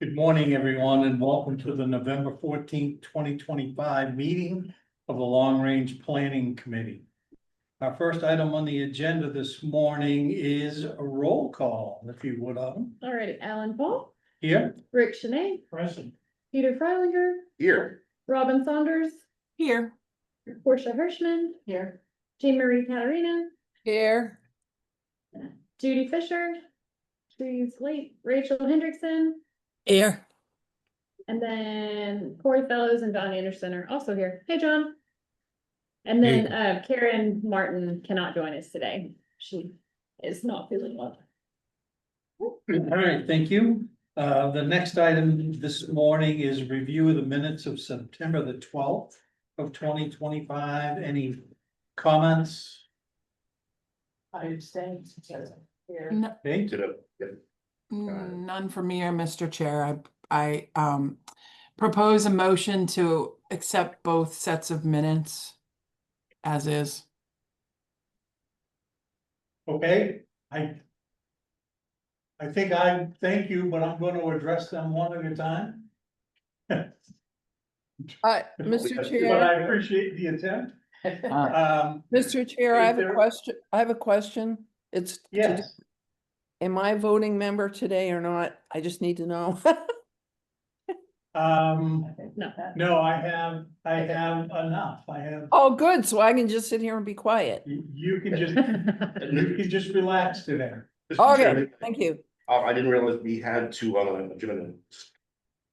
Good morning, everyone, and welcome to the November 14th, 2025 meeting of the Long Range Planning Committee. Our first item on the agenda this morning is a roll call, if you would. All right, Alan Paul, Here. Rick Shanae, Present. Peter Freilinger, Here. Robin Saunders, Here. Portia Hirschman, Here. Jean Marie Caterina, Here. Judy Fisher, she's late, Rachel Hendrickson, Here. and then Corey Fellows and John Anderson are also here. Hey, John. And then Karen Martin cannot join us today. She is not feeling well. All right, thank you. The next item this morning is review of the minutes of September the 12th of 2025. Any comments? I abstained. Okay. None for me or Mr. Chair. I propose a motion to accept both sets of minutes as is. Okay, I think I thank you, but I'm going to address them one at a time. Mr. But Chair, I appreciate the attempt. Mr. Chair, I is have a there- question. I have a question. It's Yes, am I a voting member today or not? I just need to know. no, I have enough. I have, Oh, good. So I can just sit here and be quiet. you can just relax today. Okay, thank you. I didn't realize we had to,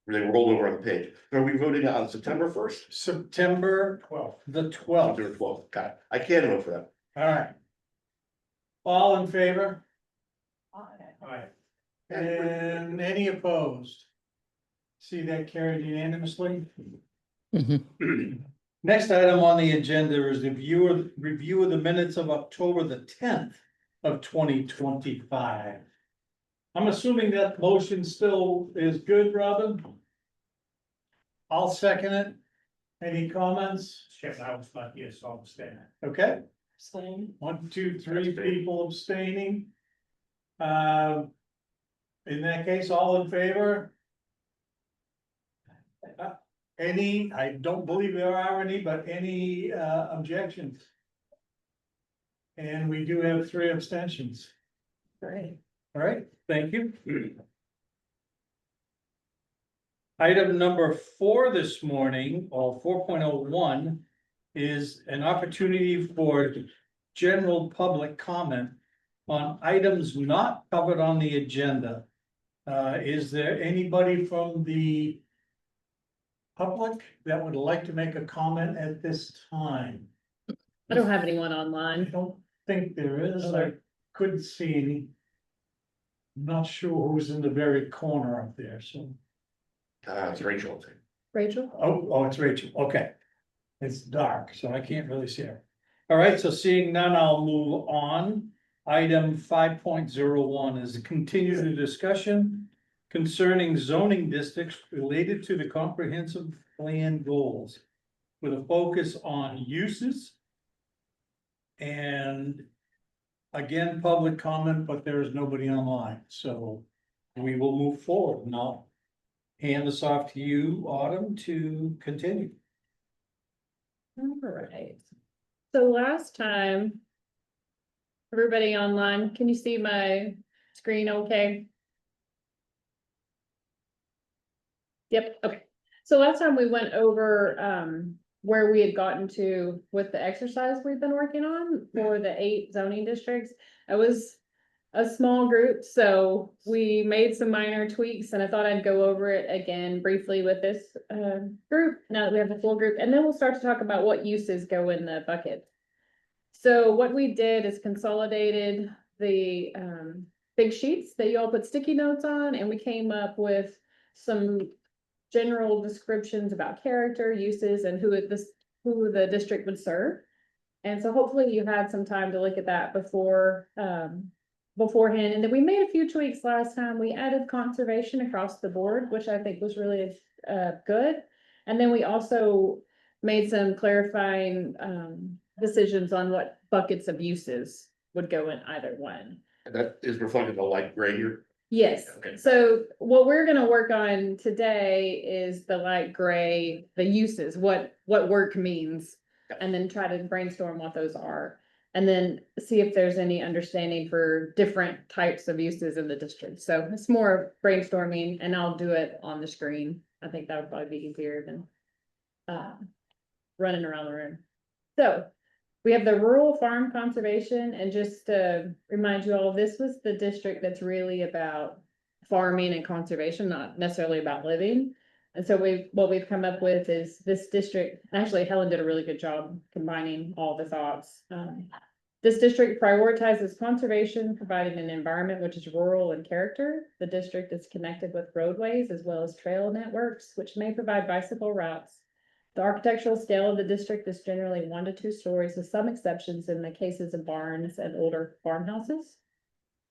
they rolled over on the page. Are we voting on September 1st? September 12th, the 12th. September 12th, got it. I can't vote for that. All right. All in favor? Aye. And any opposed? See that carried unanimously? Next item on the agenda is the review of the minutes of October the 10th of 2025. I'm assuming that motion still is good, Robin? I'll second it. Any comments? Yes, I was not here, so I'm staying. Okay. Abstain. 1, 2, 3 people abstaining. In that case, all in favor? Any, I don't believe there are any, but any objections? And we do have 3 abstentions. Great. All right, thank you. Item number 4 this morning, or 4.01, is an opportunity for general public comment on items not covered on the agenda. Is there anybody from the public that would like to make a comment at this time? I don't have anyone I online. don't think there is. I couldn't see any. I'm not sure who's in the very corner up there, so. It's Rachel, I think. Rachel? Oh, it's Rachel, okay. It's dark, so I can't really see her. All right, so seeing none, I'll move on. Item 5.01 is to continue the discussion concerning zoning districts related to the comprehensive plan goals with a focus on uses. And again, public comment, but there is nobody online, so we will move forward. And I'll hand this off to you, Autumn, to continue. All right. So last time. Everybody online, can you see my screen okay? Yep, okay. So last time we went over where we had gotten to with the exercise we've been working on for the 8 zoning districts. It was a small group, so we made some minor tweaks, and I thought I'd go over it again briefly with this group now that we have the full group, and then we'll start to talk about what uses go in the bucket. So what we did is consolidated the big sheets that you all put sticky notes on, and we came up with some general descriptions about character, uses, and who the district would serve. And so hopefully you had some time to look at that beforehand. And then we made a few tweaks last time. We added conservation across the board, which I think was really good. And then we also made some clarifying decisions on what buckets of uses would go in either one. And that is reflected in the light gray here. Yes, Okay. so what we're gonna work on today is the light gray, the uses, what work means. And then try to brainstorm what those are, and then see if there's any understanding for different types of uses in the district. So it's more brainstorming, and I'll do it on the screen. I think that would probably be easier than running around the room. So we have the rural farm conservation, and just to remind you all, this was the district that's really about farming and conservation, not necessarily about living. And so what we've come up with is this district, actually Helen did a really good job combining all the thoughts. This district prioritizes conservation, providing an environment which is rural in character. The district is connected with roadways as well as trail networks, which may provide bicycle routes. The architectural scale of the district is generally 1 to 2 stories, with some exceptions in the cases of barns and older farmhouses.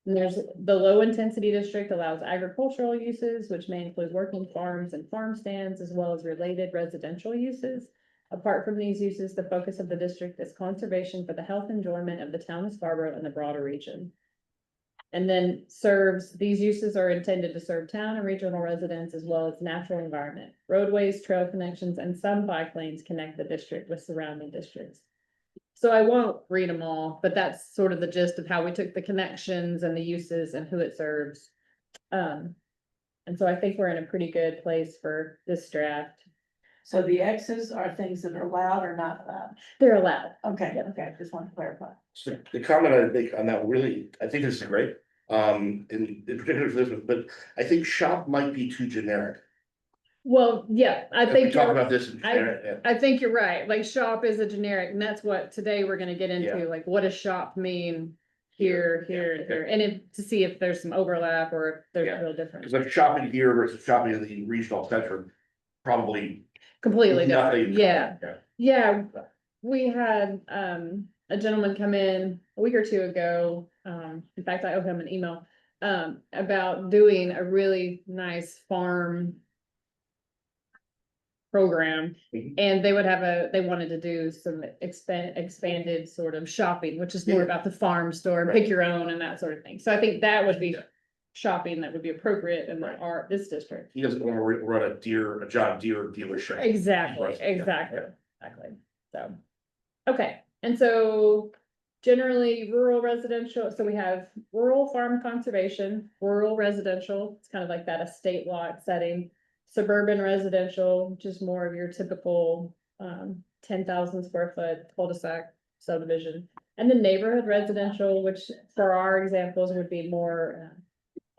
And there's the low intensity district allows agricultural uses, which may include working farms and farm stands, as well as related residential uses. Apart from these uses, the focus of the district is conservation for the health and enjoyment of the town of Scarborough and the broader region. And then these uses are intended to serve town and regional residents as well as natural environment. Roadways, trail connections, and some bike lanes connect the district with surrounding districts. So I won't read them all, but that's sort of the gist of how we took the connections and the uses and who it serves. And so I think we're in a pretty good place for this draft. So the X's are things that are allowed or not allowed? They're allowed. Okay, Yep. okay, just want to clarify. So the comment I make on that really, I think this is great, in particular for this one, but I think shop might be too generic. Well, yeah, I We think talk you're, about this in generic, yeah. I think you're right. Like shop is a generic, and that's what today we're gonna get Yeah. into, like what does shop mean here, here, and here, and to see if there's some overlap or if there's Yeah. a real difference. Because like shopping here versus shopping in the regional center, probably Completely nothing. different, yeah. Yeah, we had a gentleman come in a week or two ago. In fact, I owe him an email about doing a really nice farm program. Mhm. And they would have they wanted to do some expanded sort of shopping, which is more Yeah. about the farm store, Right. pick your own and that sort of thing. So I think that would be shopping that would be appropriate in Right. this district. He doesn't want to run a John Deere dealership. Exactly, Right, yeah, exactly, exactly. So, okay, and so generally rural residential, so we have rural farm conservation, rural residential, it's kind of like that estate lot setting. Suburban residential, which is more of your typical 10,000 square foot cul-de-sac subdivision. And then neighborhood residential, which for our examples would be more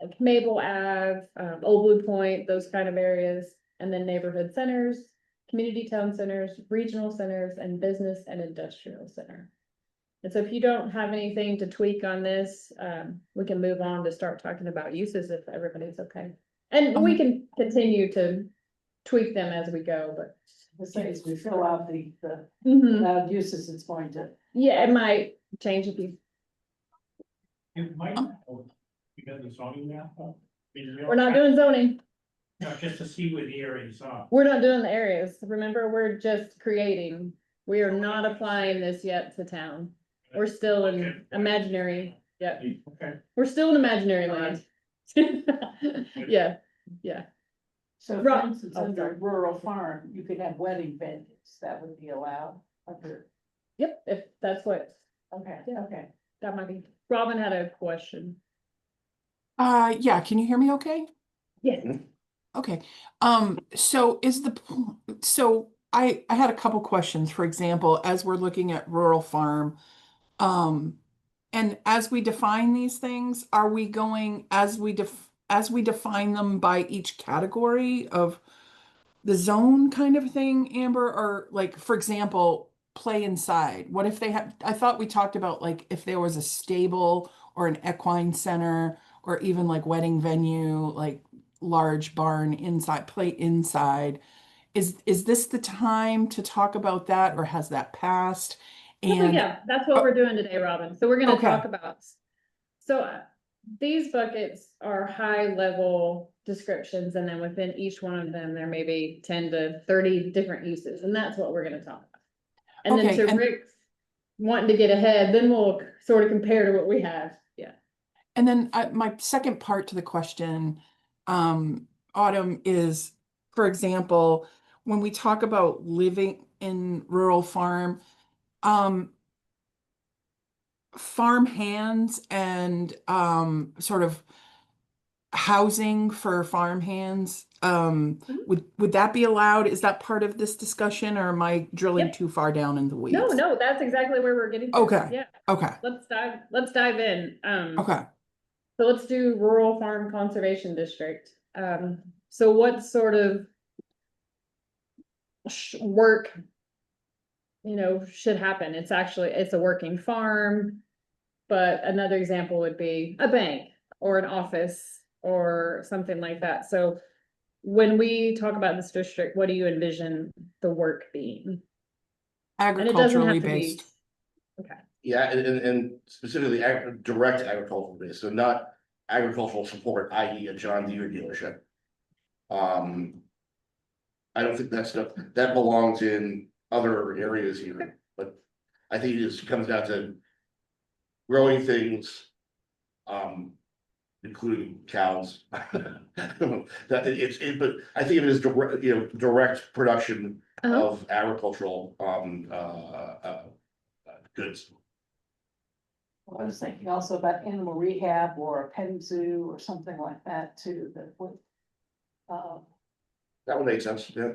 like Maple Ave, Old Blue Point, those kind of areas. And then neighborhood centers, community town centers, regional centers, and business and industrial center. And so if you don't have anything to tweak on this, we can move on to start talking about uses if everybody's okay. And we can continue to tweak them as we go, but. The thing is, we fill out the Mhm. allowed uses, it's going to. Yeah, it might change if you, It might, because of zoning now. we're not doing zoning, No, just to see where the areas are. we're not doing the areas. Remember, we're just creating. We are not applying this yet to town. We're still in imaginary, yeah, Okay. we're still in imaginary land. Yeah, yeah. So for Right. instance, in the rural farm, you could have wedding venues, that would be allowed under, Yep, if that's what, okay, Yeah. okay. that might be. Robin had a question. Yeah, can you hear me okay? Yeah. Okay, so so I had a couple questions, for example, as we're looking at rural farm. And as we define these things, are we going, as we define them by each category of the zone kind of thing, Amber, or like, for example, play inside? What if they have, I thought we talked about like if there was a stable or an equine center or even like wedding venue, like large barn inside, play inside. Is this the time to talk about that, or has that passed? And Yeah, that's what we're doing today, Robin. So we're gonna Okay. talk about. So these buckets are high level descriptions, and then within each one of them, there may be 10 to 30 different uses, and that's what we're gonna talk about. And then Okay, to and- Rick's wanting to get ahead, then we'll sort of compare to what we have. Yeah. And then my second part to the question, Autumn, is, for example, when we talk about living in rural farm, farm hands and sort of housing for farm hands, would that be allowed? Is that part of this discussion, or am I drilling Yep. too far down in the weeds? No, that's exactly where we're getting to. Okay. Yeah, Okay, let's dive in. okay. So let's do rural farm conservation district. So what sort of work, should happen? It's a working farm. But another example would be a bank or an office or something like that. So when we talk about this district, what do you envision the work being? And it doesn't Agriculturally have to be. based. Okay. Yeah, and specifically direct agricultural base, so not agricultural support, i.e. a John Deere dealership. I don't think that belongs in other areas here, but I think it just comes down to growing things, including cows. But I think of it as direct production of agricultural, goods. I was thinking also about animal rehab or a petting zoo or something like that too, that would. That would make sense, yeah.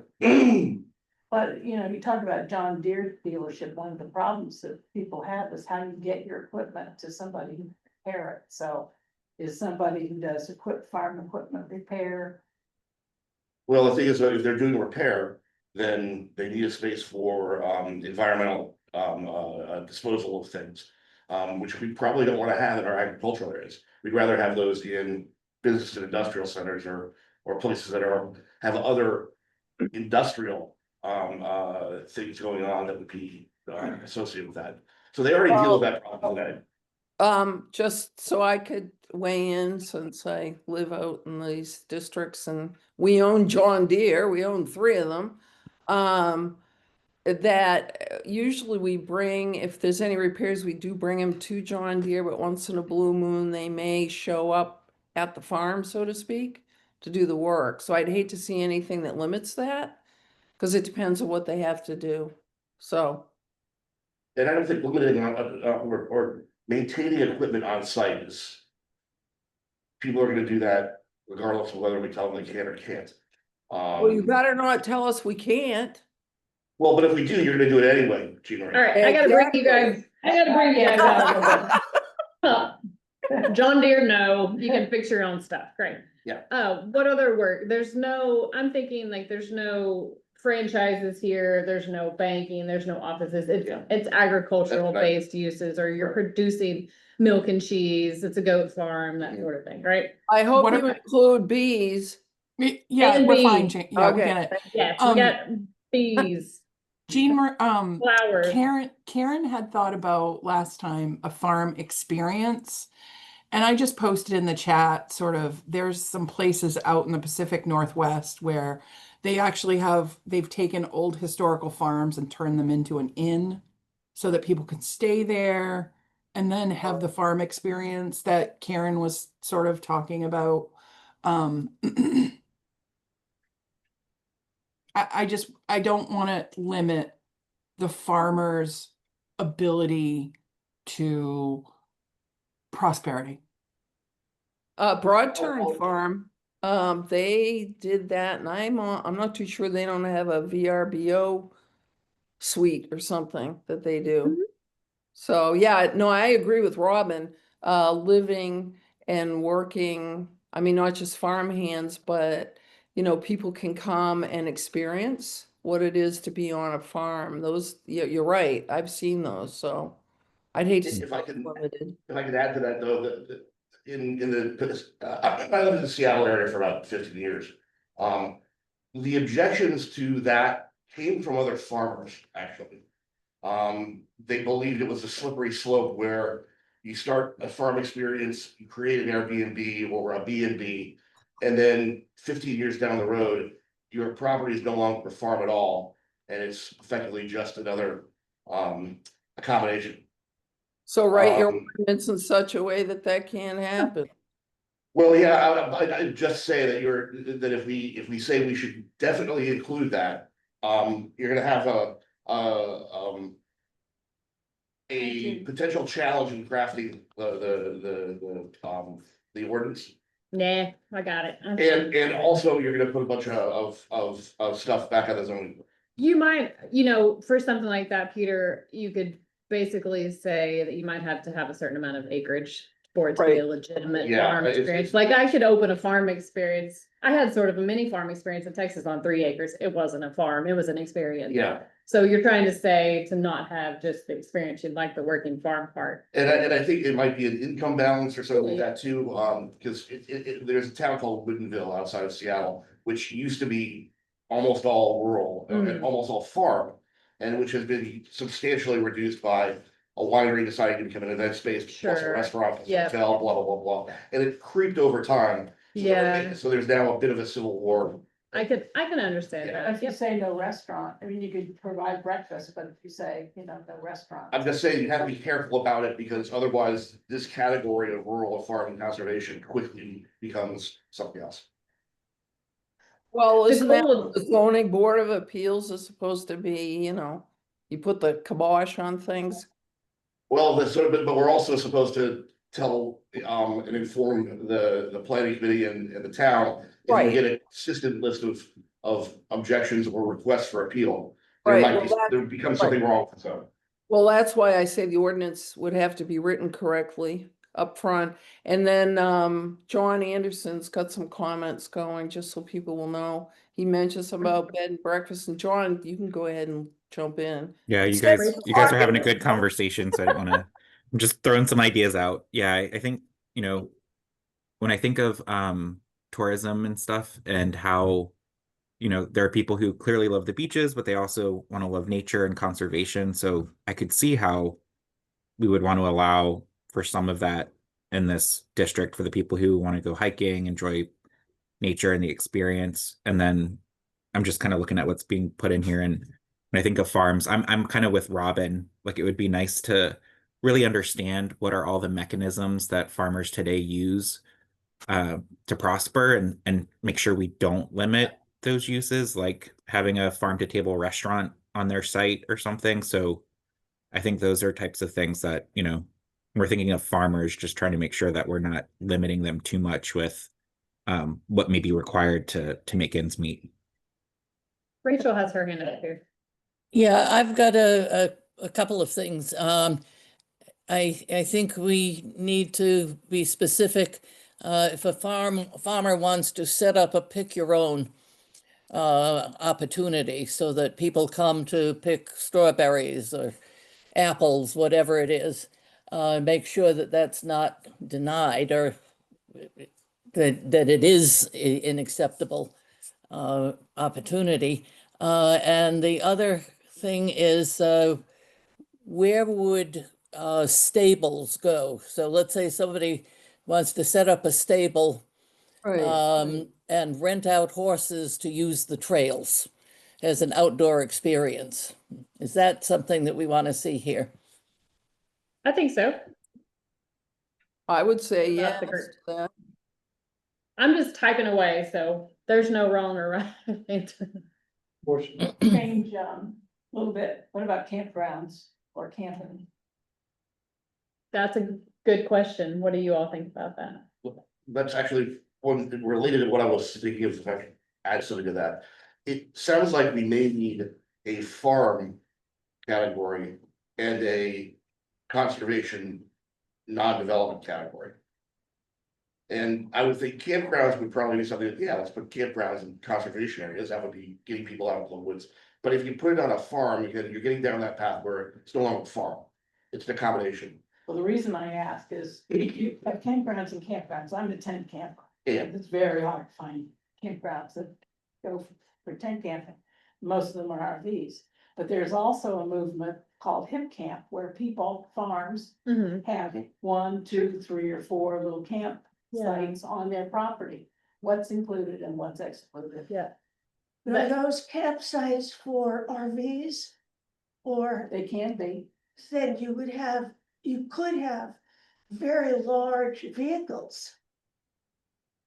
But, you talk about John Deere dealership, one of the problems that people have is how you get your equipment to somebody who can repair it, so. Is somebody who does farm equipment repair. Well, the thing is, if they're doing repair, then they need a space for environmental disposal of things. Which we probably don't want to have in our agricultural areas. We'd rather have those in business and industrial centers or places that have other industrial things going on that would be associated with that. So they already deal with that problem today. Just so I could weigh in, since I live out in these districts and we own John Deere, we own 3 of them. That usually we bring, if there's any repairs, we do bring them to John Deere, but once in a blue moon, they may show up at the farm, so to speak, to do the work. So I'd hate to see anything that limits that, because it depends on what they have to do. So. And I don't think limiting or maintaining equipment on site is. People are gonna do that regardless of whether we tell them they can or can't. Well, you better not tell us we can't. Well, but if we do, you're gonna do it anyway, Gina. All right, I gotta bring you guys out a little bit. John Deere, no, you can fix your own stuff, great. Yeah. What other work? I'm thinking like there's no franchises here, there's no banking, there's no offices, it's agricultural That's right. based uses, or you're producing milk and cheese, it's a goat farm, that sort of thing, right? I hope What you are- include bees. Yeah, And we're fine, bees. Jane. Yeah, we Okay. get it. Yes, we got bees, flowers. Karen had thought about last time a farm experience. And I just posted in the chat, sort of, there's some places out in the Pacific Northwest where they've taken old historical farms and turned them into an inn so that people can stay there and then have the farm experience that Karen was sort of talking about. I don't want to limit the farmer's ability to prosperity. Broad Turn Farm, they did that, and I'm not too sure, they don't have a VRBO suite or something that they do. So, yeah, no, I agree with Robin, living and working, I mean, not just farm hands, but people can come and experience what it is to be on a farm. Those, you're right, I've seen those, so I'd hate to see If I it can, limited. if I could add to that though, in the, I lived in the Seattle area for about 15 years. The objections to that came from other farmers, actually. They believed it was a slippery slope where you start a farm experience, you create an Airbnb or a B&B, and then 15 years down the road, your property is no longer a farm at all, and it's effectively just another accommodation. So write your Um, ordinance in such a way that that can't happen. Well, yeah, I just say that that if we say we should definitely include that, you're gonna have a potential challenge in crafting the ordinance. Nah, I got it. And also you're gonna put a bunch of stuff back on the zoning. You might, for something like that, Peter, you could basically say that you might have to have a certain amount of acreage for it to be Right. a legitimate Yeah, farm it's- experience. Like I could open a farm experience. I had sort of a mini farm experience in Texas on 3 acres. It wasn't a farm, it was an experience. Yeah, So you're trying to say to not have just the experience, you'd like the working farm part. and I think it might be an income balance or something like that too, because there's a town called Woodinville outside of Seattle, which used to be almost all rural, and almost all farm, and which has been substantially reduced by a winery deciding to become an event space, plus a Sure. restaurant, plus a Yep. hotel, blah, blah, blah, blah, and it creeped over time. Yeah. So there's now a bit of a civil war. I can understand Yeah. that. If you Yep. say no restaurant, I mean, you could provide breakfast, but if you say, no restaurant. I'm just saying you have to be careful about it, because otherwise this category of rural farming conservation quickly becomes something else. Well, The isn't that goal- what the zoning board of appeals is supposed to be, you put the kibosh on things? Well, but we're also supposed to tell, and inform the planning committee and the town. If Right. we get a consistent list of objections or requests for appeal, Right, there becomes something wrong, so. Well, that's why I say the ordinance would have to be written correctly up front. And then John Anderson's got some comments going, just so people will know. He mentions about bed and breakfast, and John, you can go ahead and jump in. Yeah, you Instead guys of you guys are having a talking- good conversation, so I don't want to. I'm just throwing some ideas out. Yeah, I think, when I think of tourism and stuff, and how, there are people who clearly love the beaches, but they also want to love nature and conservation. So I could see how we would want to allow for some of that in this district for the people who want to go hiking, enjoy nature and the experience. And then I'm just kind of looking at what's being put in here, and when I think of farms, I'm kind of with Robin. Like, it would be nice to really understand what are all the mechanisms that farmers today use to prosper, and make sure we don't limit those uses, like having a farm to table restaurant on their site or something. So I think those are types of things that, we're thinking of farmers, just trying to make sure that we're not limiting them too much with what may be required to make ends meet. Rachel has her hand up here. Yeah, I've got a couple of things. I think we need to be specific. If a farmer wants to set up a pick your own opportunity so that people come to pick strawberries or apples, whatever it is, make sure that that's not denied, or that it is an acceptable opportunity. And the other thing is, where would stables go? So let's say somebody wants to set up a stable and rent out horses to use the trails as an outdoor experience. Is that something that we want to see here? I think so. I would say yes. That's a great- to that. I'm just typing away, so there's no wrong or right answer. Change, a little bit, what about campgrounds or camping? That's a good question. What do you all think about that? That's actually one related to what I was thinking of, if I could add something to that. It sounds like we may need a farm category and a conservation non-development category. And I would think campgrounds would probably be something that, yeah, let's put campgrounds in conservation areas, that would be getting people out into the woods. But if you put it on a farm, you're getting down that path where it's no longer a farm, it's an accommodation. Well, the reason I ask is, you have campgrounds and campgrounds, I'm a tent camper. Yeah. It's very hard to find campgrounds that go for tent camping, most of them are RVs. But there's also a movement called hip camp, where people, farms, have 1, 2, 3, or 4 little camp sites on their property. What's included and what's excluded. Yeah. Are those campsites for RVs? Or They can be, then you would have you could have very large vehicles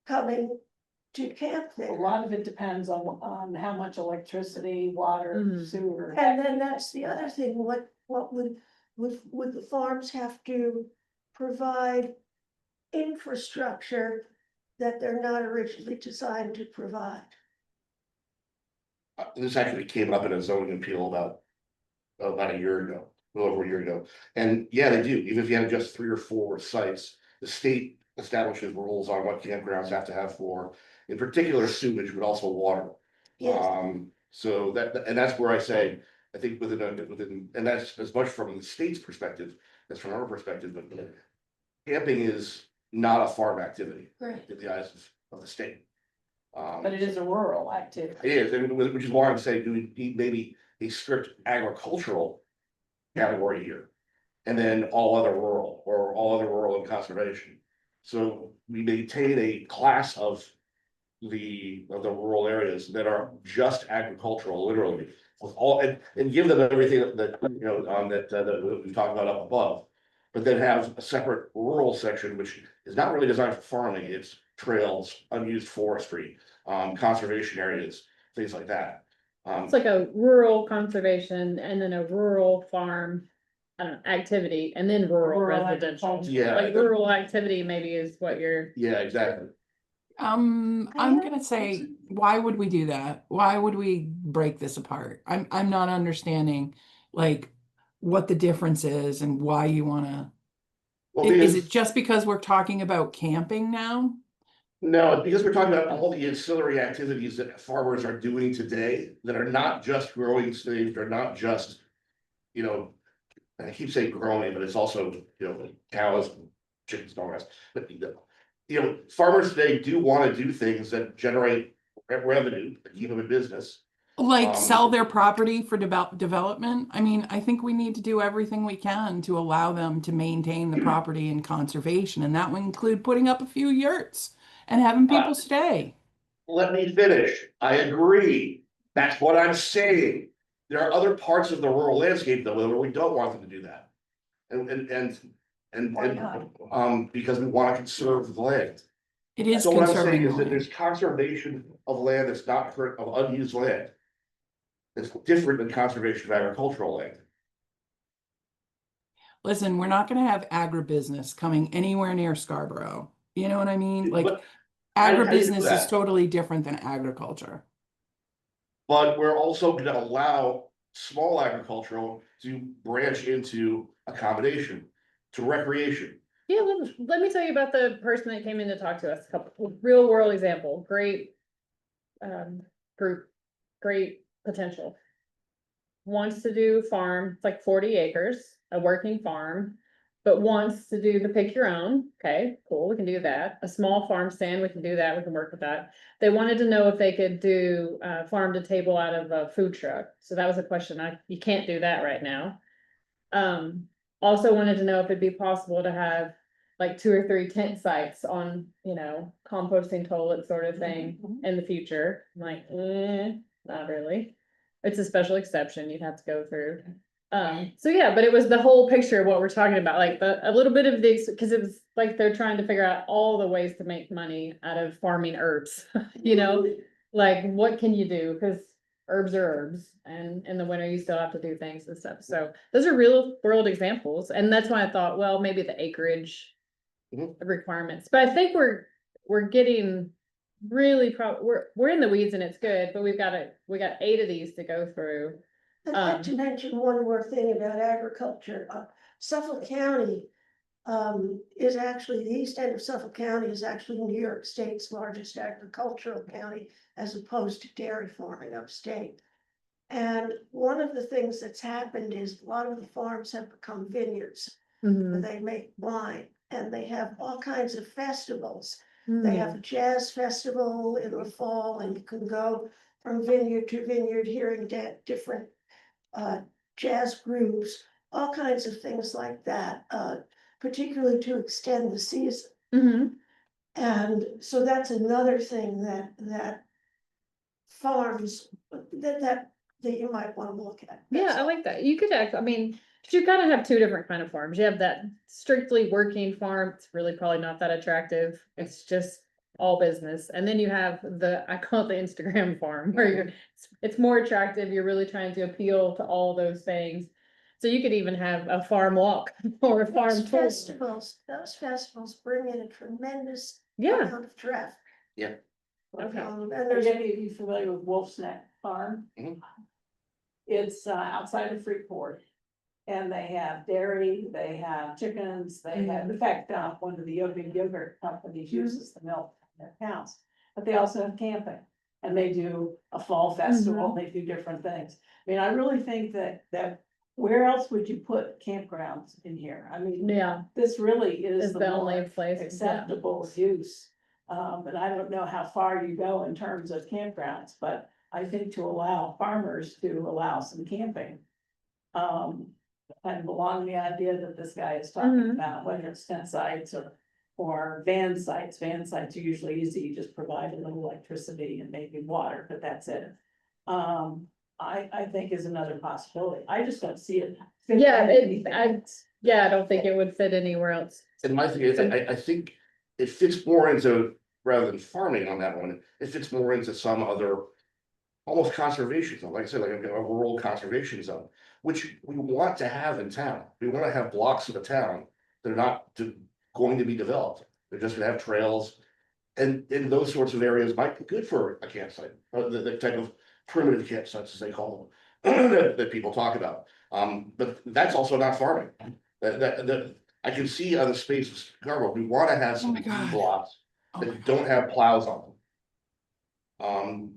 coming to camp A there. lot of it depends on how much electricity, water, Mhm. sewer. And then that's the other thing, what would the farms have to provide infrastructure that they're not originally designed to provide? This actually came up in a zoning appeal about a year ago, a little over a year ago. And yeah, they do, even if you have just 3 or 4 sites, the state establishes rules on what campgrounds have to have for, in particular sewage, but also water. Yes, So and that's where I say, I think within, and that's as much from the state's perspective as from our perspective, but camping is not a farm activity right. in the eyes of the state. But it is a rural activity. It is, and which is why I'm saying, do we need maybe a strict agricultural category here? And then all other rural, or all other rural and conservation. So we maintain a class of the rural areas that are just agricultural, literally. With all, and give them everything that, you know, that we talked about up above. But then have a separate rural section, which is not really designed for farming, it's trails, unused forestry, conservation areas, things like that. It's like a rural conservation and then a rural farm, I don't know, activity, and then rural Rural residential. agriculture. Yeah. Like rural activity maybe is what you're, Yeah, exactly. I'm have- gonna say, why would we do that? Why would we break this apart? I'm not understanding like what the difference is and why you wanna. Well, Is because, it just because we're talking about camping now? no, because we're talking about all the ancillary activities that farmers are doing today that are not just growing stage, they're not just, you know. And I keep saying growing, but it's also, you know, cows, chickens, and all the rest, but you know, farmers today do want to do things that generate revenue, that keep them in business. Like sell their property for development? I mean, I think we need to do everything we can to allow them to maintain the property and conservation, and that would include putting up a few yurts and having people stay. Let me finish. I agree. That's what I'm saying. There are other parts of the rural landscape though, where we don't want them to do that. Why not? Because we want to conserve the land. It is So what I'm saying conserving is that land. there's conservation of land that's not of unused land. It's different than conservation of agricultural land. Listen, we're not gonna have agribusiness coming anywhere near Scarborough. You know what I mean? Like But how do you do agribusiness is that? totally different than agriculture. But we're also gonna allow small agricultural to branch into accommodation, to recreation. yeah, let me tell you about the person that came in to talk to us, a couple, real world example, great. Group, great potential. Wants to do farm, it's like 40 acres, a working farm. But wants to do the pick your own, okay, cool, we can do that, a small farm stand, we can do that, we can work with that. They wanted to know if they could do farm to table out of a food truck, so that was a question, you can't do that right now. Also wanted to know if it'd be possible to have like 2 or 3 tent sites on, you know, composting toilet sort of thing in the future. I'm like, not really. It's a special exception you'd have to go through. So yeah, but it was the whole picture of what we're talking about, like a little bit of this, because it was like they're trying to figure out all the ways to make money out of farming herbs, you know? Like, what can you do? Because herbs are herbs, and in the winter you still have to do things and stuff. So those are real world examples, and that's why I thought, well, maybe the acreage requirements. But I think we're getting really we're in the weeds and it's good, but we got 8 of these to go through. I'd like to mention one more thing about agriculture. Suffolk County is actually, the east end of Suffolk County is actually New York State's largest agricultural county, as opposed to dairy farming upstate. And one of the things that's happened is a lot of the farms have become vineyards. Mhm. They make wine and they have all kinds of festivals. Mm. They have a jazz festival in the fall, and you can go from vineyard to vineyard hearing different jazz grooves, all kinds of things like that, particularly to extend the season. Mhm. And so that's another thing that farms, that you might want to look at. Yeah, That's I all. like that. You could I mean, You gotta have two different kind of farms. You have that strictly working farm. It's really probably not that attractive. It's just all business. And then you have I call it the Instagram farm where it's more attractive. You're really trying to appeal to all those things. So you could even have a farm walk or a farm Those tour. those festivals bring in a tremendous Yeah, amount of traffic. okay. And Are there's, any of you familiar with Wolf's Neck Farm? Mhm. It's outside of Freeport. And they have dairy, they have chickens, they have, in fact, one of the yogurt companies uses the milk in their cows. But they also have camping, and they do a fall festival, they do different things. I mean, I really think that where else would you put campgrounds in here? I mean, Yeah, this really is it's the the only more place. Yeah. acceptable use. But I don't know how far you go in terms of campgrounds, but I think to allow farmers to allow some camping. And along the idea that this guy is talking about, whether it's tent sites or van sites are usually easy, you just provide a little electricity and maybe water, but that's it. I think is another possibility. I just don't see it. fit Yeah, anything I else. don't think it would fit anywhere else. And my thing is, I think it fits more into, rather than farming on that one, it fits more into some other. Almost conservation zone, like I said, like a rural conservation zone, which we want to have in town. We want to have blocks of the town that are not going to be developed. They're just gonna have trails. And those sorts of areas might be good for a campsite, the type of primitive campsites as they call them, that people talk about. But that's also not farming. That I can see on the space of Scarborough, we want to have Oh some my God. blocks Oh my that don't have plows on them.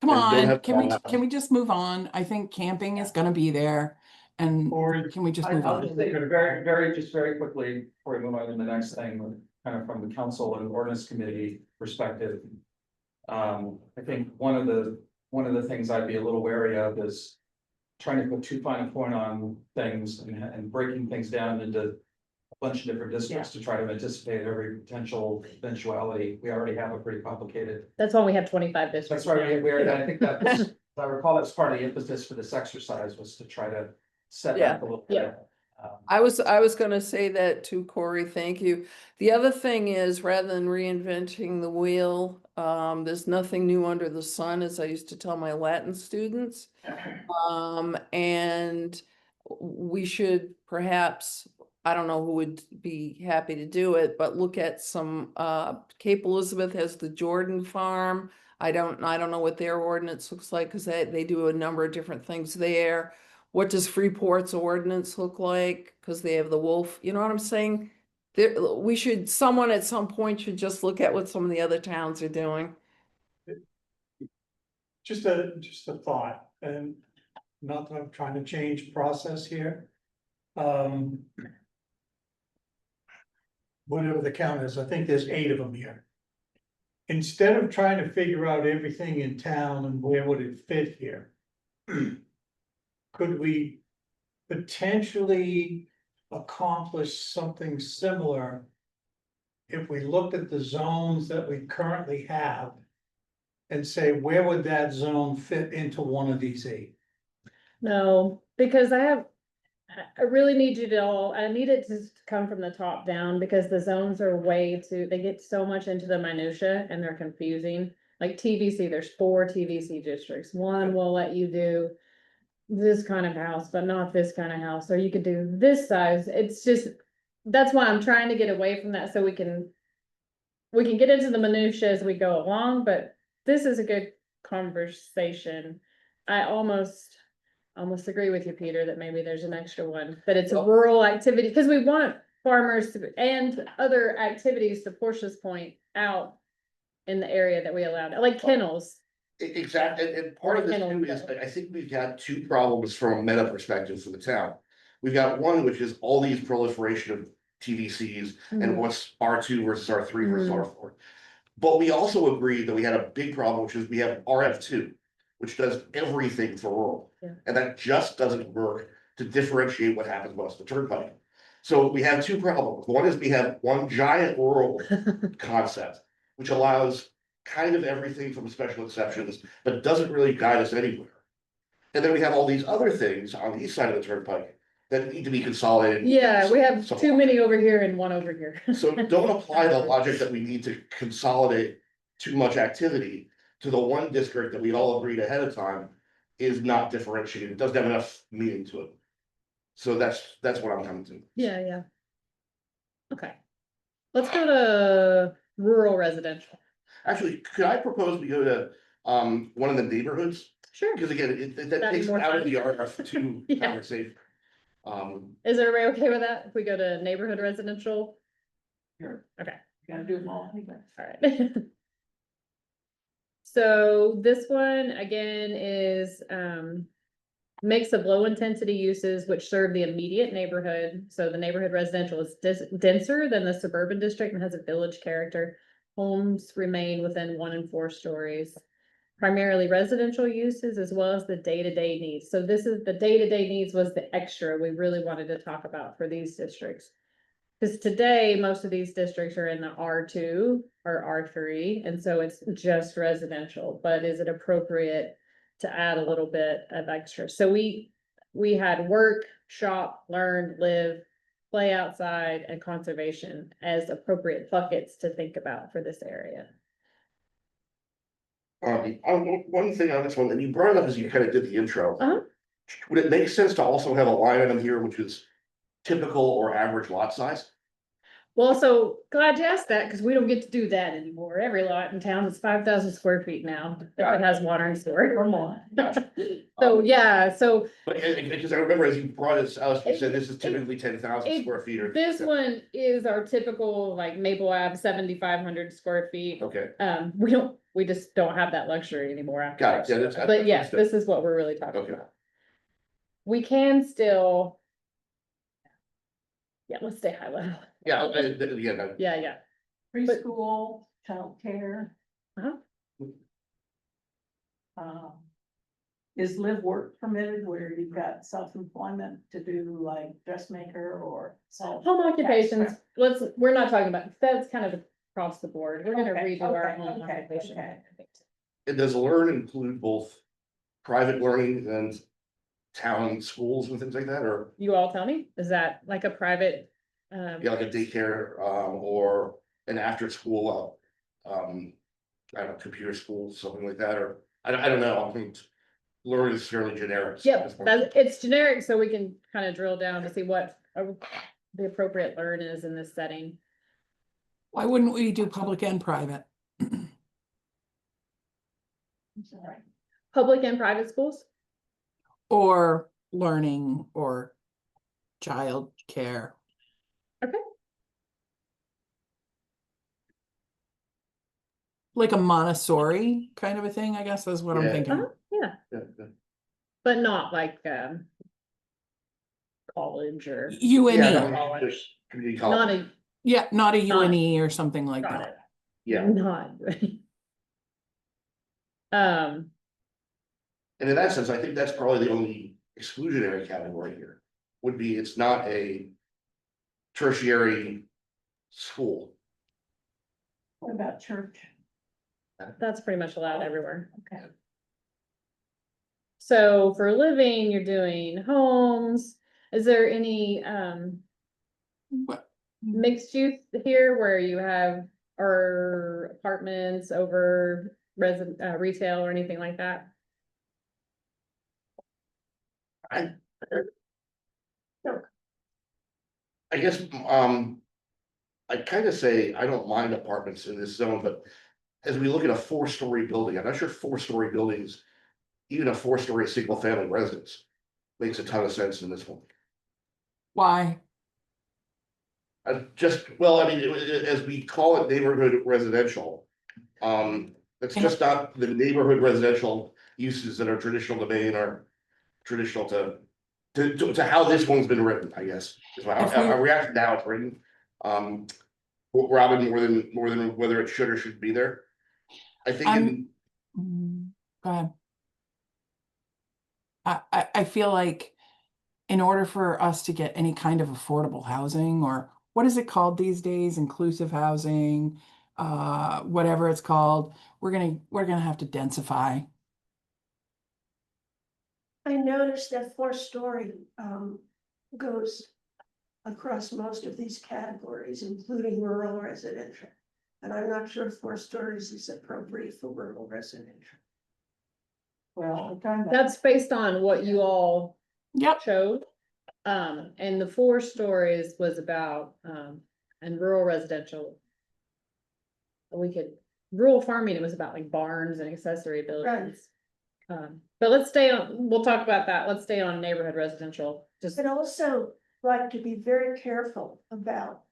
Come and don't on, have plows. can we just move on? I think camping is gonna be there. And Or can we just move I'll on? just say very quickly, before we move on to the next thing, kind of from the council and ordinance committee perspective. I think one of the things I'd be a little wary of is trying to put too fine a point on things and breaking things down into a bunch of different districts to try to anticipate every potential eventuality. We already have a pretty complicated. That's why we have 25 districts. That's right, now. I think that was, if I recall, that's part of the impetus for this exercise was to try to set back a little bit. Yeah. I was gonna say that too, Corey, thank you. The other thing is, rather than reinventing the wheel, there's nothing new under the sun, as I used to tell my Latin students. And we should perhaps, I don't know who would be happy to do it, but look at some, Cape Elizabeth has the Jordan Farm. I don't know what their ordinance looks like, because they do a number of different things there. What does Freeport's ordinance look like? Because they have the wolf, you know what I'm saying? Someone at some point should just look at what some of the other towns are doing. Just a thought, and not that I'm trying to change process here. Whatever the count is, I think there's 8 of them here. Instead of trying to figure out everything in town and where would it fit here. Could we potentially accomplish something similar? If we looked at the zones that we currently have. And say, where would that zone fit into one of these 8? No, because I really need you to I need it to come from the top down, because the zones are they get so much into the minutia and they're confusing. Like TVC, there's 4 TVC districts. One will let you do this kind of house, but not this kind of house, or you could do this size. It's just, that's why I'm trying to get away from that, so we can get into the minutia as we go along, but this is a good conversation. I almost agree with you, Peter, that maybe there's an extra one, that it's a rural activity, because we want farmers and other activities, to Portia's point, out in the area that we allowed, like kennels. Exactly, and part of this too is, I think we've got 2 problems from a meta perspective for the town. We've got one, which is all these proliferation of TVCs and what's R2 versus R3 versus R4. But we also agreed that we had a big problem, which is we have RF2, which does everything for rural. Yeah. And that just doesn't work to differentiate what happens west of the turnpike. So we have 2 problems. One is we have one giant rural concept, which allows kind of everything from special exceptions, but doesn't really guide us anywhere. And then we have all these other things on the east side of the turnpike that need to be consolidated. Yeah, we have So- too many over here and one over here. So don't apply the logic that we need to consolidate too much activity to the one district that we all agreed ahead of time is not differentiated, it doesn't have enough meaning to it. So that's what I'm coming to. Yeah, yeah. Okay. Let's go to rural residential. Actually, could I propose we go to one of the neighborhoods? Sure. Because again, that That'd be takes more out of fun. the RF2 Yeah. conversation. Is everybody okay with that? If we go to neighborhood residential? Sure. Okay. Gotta do them all anyway. All right. So this one again is mix of low intensity uses which serve the immediate neighborhood. So the neighborhood residential is denser than the suburban district and has a village character. Homes remain within 1 and 4 stories. Primarily residential uses as well as the day-to-day needs. So this is the day-to-day needs was the extra we really wanted to talk about for these districts. Because today, most of these districts are in the R2 or R3, and so it's just residential, but is it appropriate to add a little bit of extra? So we had work, shop, learn, live, play outside, and conservation as appropriate buckets to think about for this area. One thing on this one, and you brought it up as you kind of did the intro. Uh-huh. Would it make sense to also have a line item here, which is typical or average lot size? Well, so glad you asked that, because we don't get to do that anymore. Every lot in town is 5,000 square feet now, if it has water and sewer. Or more. So, yeah, so But because I remember as you brought this out, you said this is typically 10,000 it- square feet or. this one is our typical, like Maple Ave, 7,500 square feet. Okay, We just don't have that luxury anymore after. got it, yeah, that. that's. But yes, understood. this is what we're really talking Okay. about. We can still. Yeah, let's stay high level. Yeah, yeah, no, Yeah. Preschool, childcare. Uh-huh. Is live work permitted where you've got self-employment to do like dressmaker or self? Home occupations, we're not talking about, that's kind of across the board. We're gonna Okay, redo our okay, home okay, occupation. okay. and does learn include both private learning and town schools and things like that, or, You all tell me, is that like a private? yeah, like a daycare, or an after-school, I don't know, computer school, something like that, or, I don't know, I think learn is fairly generic. Yep, it's generic, so we can kind of drill down to see what the appropriate learn is in this setting. Why wouldn't we do public and private? Sorry. Public and private schools? Or learning or child care? Okay. Yeah. thinking. Yeah, Yeah, yeah. but not like, college or, UNE, Yeah, no, just community college. not a, yeah, not a Not- UNE or something like got that. it. Yeah, Not. and in that sense, I think that's probably the only exclusionary category here, would be it's not a tertiary school. What about church? That's pretty much allowed everywhere. Okay. So for living, you're doing homes. Is there any What- mixed use here where you have or apartments over retail or anything like that? I guess, I kind of say I don't mind apartments in this zone, but as we look at a 4-story building, I'm not sure 4-story buildings, even a 4-story single family residence makes a ton of sense in this one. Why? Well, I mean, as we call it neighborhood residential, it's just not the neighborhood residential uses that are traditional to Maine or traditional to how this one's been written, I guess. Is how If we- our reaction now it's written. Robin, more than whether it should or shouldn't be there. I think Go ahead. I feel like in order for us to get any kind of affordable housing, or what is it called these days, inclusive housing, whatever it's called, we're gonna have to densify. I noticed that 4-story, goes across most of these categories, including rural residential. And I'm not sure 4 stories is appropriate for rural residential. Well, we're talking about. That's based on what you all Yep. showed. And the 4 stories was about, and rural residential. Rural farming, it was about like barns and accessory buildings. But let's stay on, we'll talk about that. Let's stay on neighborhood residential, just, But also like to be very careful about,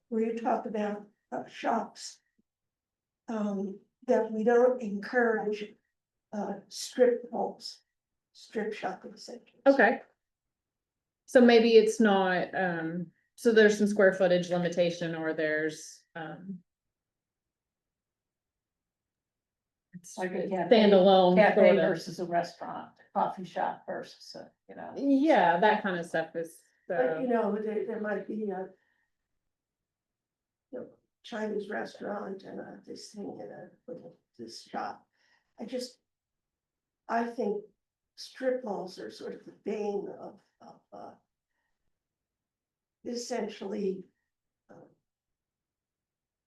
where you talk about shops. That we don't encourage, strip malls, strip shopping centers. okay. So maybe it's not, so there's some square footage limitation or there's, it's Like a cafe- standalone Cafe sort of. versus a restaurant, coffee shop versus a, you know. Yeah, that kind of stuff is, But you so, know, there might be a. You know, Chinese restaurant and this thing in this shop. I think strip malls are sort of the bane of essentially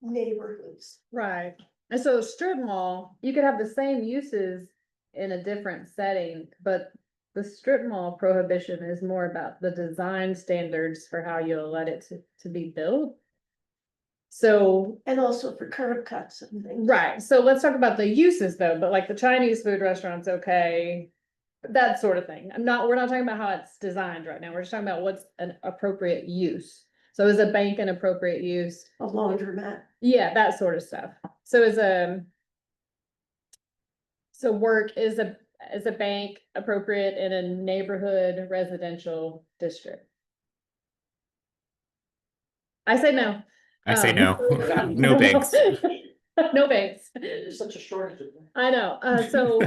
neighborhoods. right. And so strip mall, you could have the same uses in a different setting, but the strip mall prohibition is more about the design standards for how you'll let it to be built. So, And also for curb cuts and things. right, so let's talk about the uses though, but like the Chinese food restaurant's okay. That sort of thing. We're not talking about how it's designed right now. We're just talking about what's an appropriate use. So is a bank an appropriate use? A laundromat. Yeah, that sort of stuff. So work is a bank appropriate in a neighborhood residential district? I say no. I say no. No banks. No banks. There's such a shortage of them. I know, so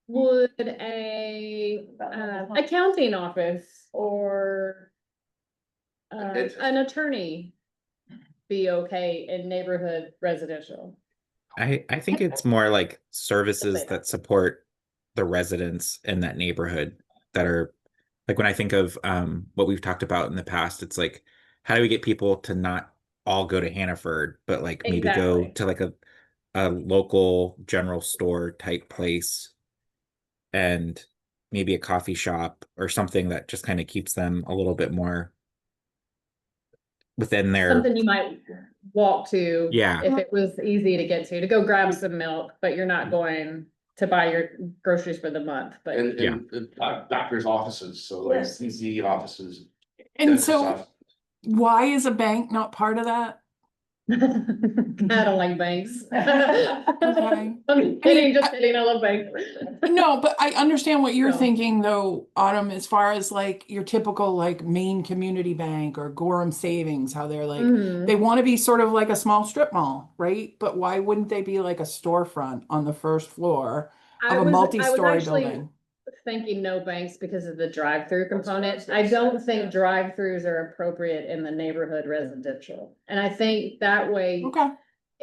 would a accounting office or an attorney be okay in neighborhood residential? I think it's more like services that support the residents in that neighborhood that are like when I think of what we've talked about in the past, it's like how do we get people to not all go to Hannaford, but like maybe go Exactly. to like a local general store type place and maybe a coffee shop or something that just kind of keeps them a little bit more within their Something you might walk to. Yeah. If it was easy to get to go grab some milk, but you're not going to buy your groceries for the month, but. And doctor's offices, so like Yes. CC offices. And dentist so offices. why is a bank not part of that? I don't like banks. Okay. I'm kidding, just kidding, I love banks. No, but I understand what you're No. thinking though, Autumn, as far as like your typical like Maine Community Bank or Gorham Savings, how they're like, Mhm. they want to be sort of like a small strip mall, right? But why wouldn't they be like a storefront on the first floor of a multi-story actually building? Thinking no banks because of the drive-through component. I don't think drive-throughs are appropriate in the neighborhood residential. And I think that way, Okay,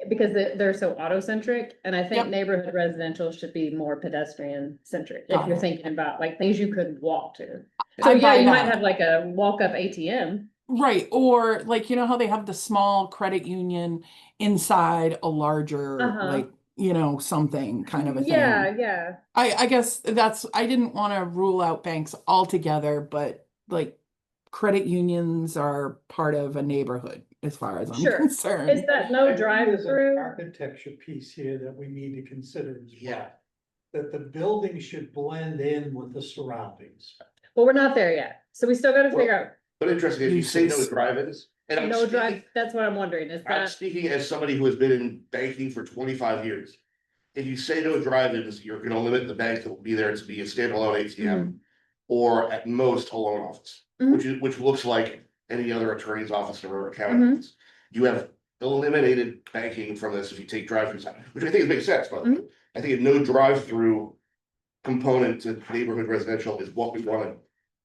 because they're so auto-centric, and I Yep. think neighborhood residential should be more pedestrian-centric. If Got you're it. thinking about like things you could walk to. So I yeah, buy you might that. have like a walk-up ATM. Right, or like, you know how they have the small credit union inside a larger, Uh-huh. like, you know, something kind of a thing. Yeah. I guess I didn't want to rule out banks altogether, but like credit unions are part of a neighborhood as far as I'm Sure. concerned. Is that no I think there's an drive-through? architecture piece here that we need to consider as well. Yeah. That the building should blend in with the surroundings. Well, we're not there yet. So we still gotta Well, figure out. But interesting, if you say no Uses. drive-ins, and I'm No speaking, drive, that's what I'm wondering, is I'm that, speaking as somebody who has been in banking for 25 years. If you say no drive-ins, you're gonna limit the bank that will be there to be a standalone ATM. Or at most a loan office, Mhm. which looks like any other attorney's office or Mhm. accounting office. You have eliminated banking from this if you take drive-throughs out, which I think makes sense, but Mhm. I think a no drive-through component to neighborhood residential is what we wanna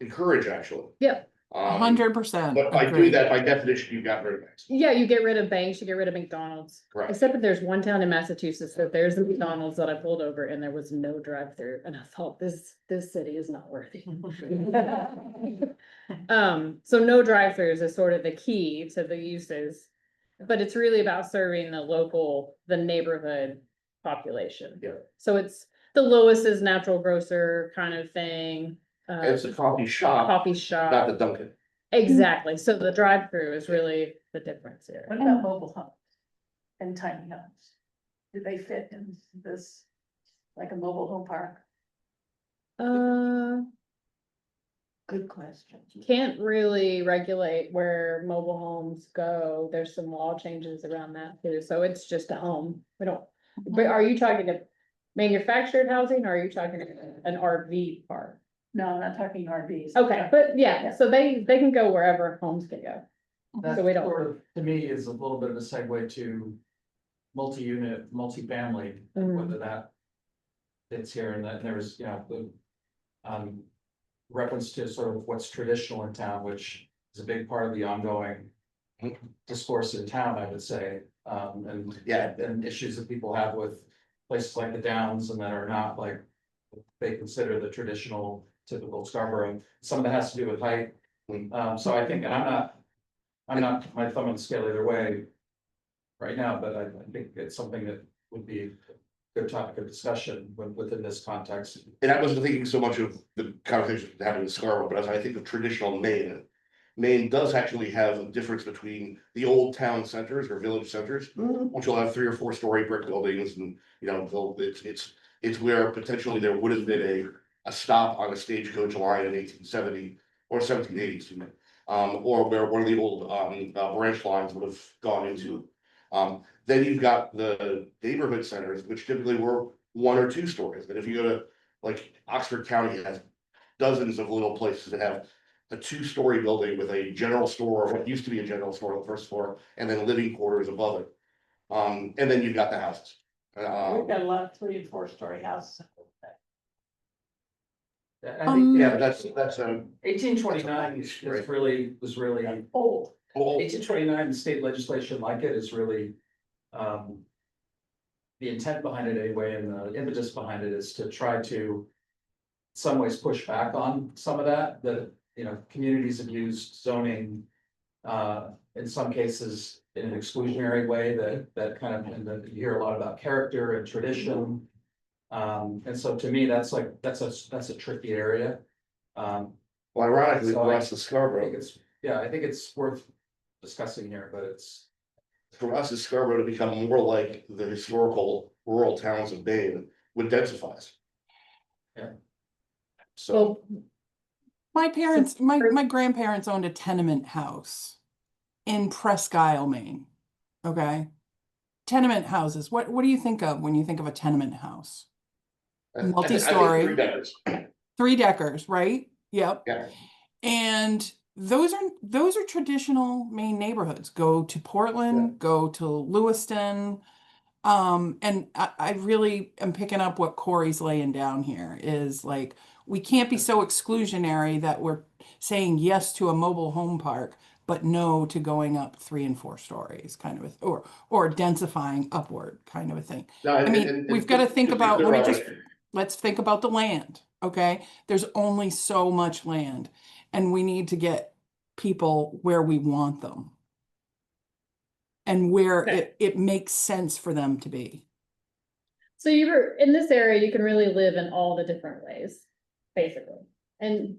encourage, actually. yeah, 100%. But by doing that, by definition, you've got rid of banks. Yeah, you get rid of banks, you get rid of McDonald's. Correct. Except that there's one town in Massachusetts that there's a McDonald's that I pulled over and there was no drive-through and I thought this city is not worthy. So no drive-throughs is sort of the key to the uses. But it's really about serving the neighborhood population. Yeah. So it's the lowest is natural grocer kind of thing. It's a coffee shop, Coffee not shop, the Dunkin'. exactly. So the drive-through is really the difference here. What about mobile homes and tiny homes? Do they fit in this, like a mobile home park? Good question. Can't really regulate where mobile homes go. There's some law changes around that too, so it's just a home. We don't, but are you talking to manufactured housing or are you talking an RV park? No, I'm not talking RVs. Okay, but yeah, so they can go wherever homes can go. That So we don't- sort of, to me, is a little bit of a segue to multi-unit, multifamily, Mm. whether that fits here, and that there's, you know, the reference to sort of what's traditional in town, which is a big part of the ongoing discourse in town, I would say, and Yeah. and issues that people have with places like the Downs and that are not like they consider the traditional typical Scarborough. Some of that has to do with height. So I think, and I'm not my thumb on the scale either way right now, but I think it's something that would be a good topic of discussion within this context. And I wasn't thinking so much of the conversation happening in Scarborough, but as I think of traditional Maine. Maine does actually have a difference between the old town centers or village centers, which will have 3 or 4 story brick buildings and, you know, it's where potentially there would have been a stop on a stagecoach line in 1870 or 1780, excuse me. Or where one of the old branch lines would have gone into. Then you've got the neighborhood centers, which typically were 1 or 2 stories. And if you go to, like, Oxford County has dozens of little places that have a 2-story building with a general store, or what used to be a general store on the first floor, and then living quarters above it. And then you've got the houses. We've got a lot of 3 and 4 story houses. I think, Yeah, but that's a. 1829 was really Old. Well, 1829, the state legislation like it is really. The intent behind it anyway, and the impetus behind it is to try to. In some ways push back on some of that, you know, communities have used zoning. In some cases in an exclusionary way that kind of, and then you hear a lot about character and tradition. And so to me, that's a tricky area. Well, ironically, So for I- us, the I Scarborough, think it's worth discussing here, but it's. for us, the Scarborough to become more like the historical rural towns of Maine would densifies. Yeah. So, Well, My grandparents owned a tenement house in Presque Isle, Maine. Okay. Tenement houses. What do you think of when you think of a tenement house? I think Multi-story. 3 decades. 3-deckers, right? Yep. Yeah. And those are traditional Maine neighborhoods. Go to Portland, Yeah. go to Lewiston. And I really am picking up what Corey's laying down here is like, we can't be so exclusionary that we're saying yes to a mobile home park, but no to going up 3 and 4 stories kind of or densifying upward kind of a thing. No, I mean, we've got to think about, let's think about the land, okay? There's only so much land and we need to get people where we want them and where Okay. it makes sense for them to be. so you were in this area, you can really live in all the different ways, basically. And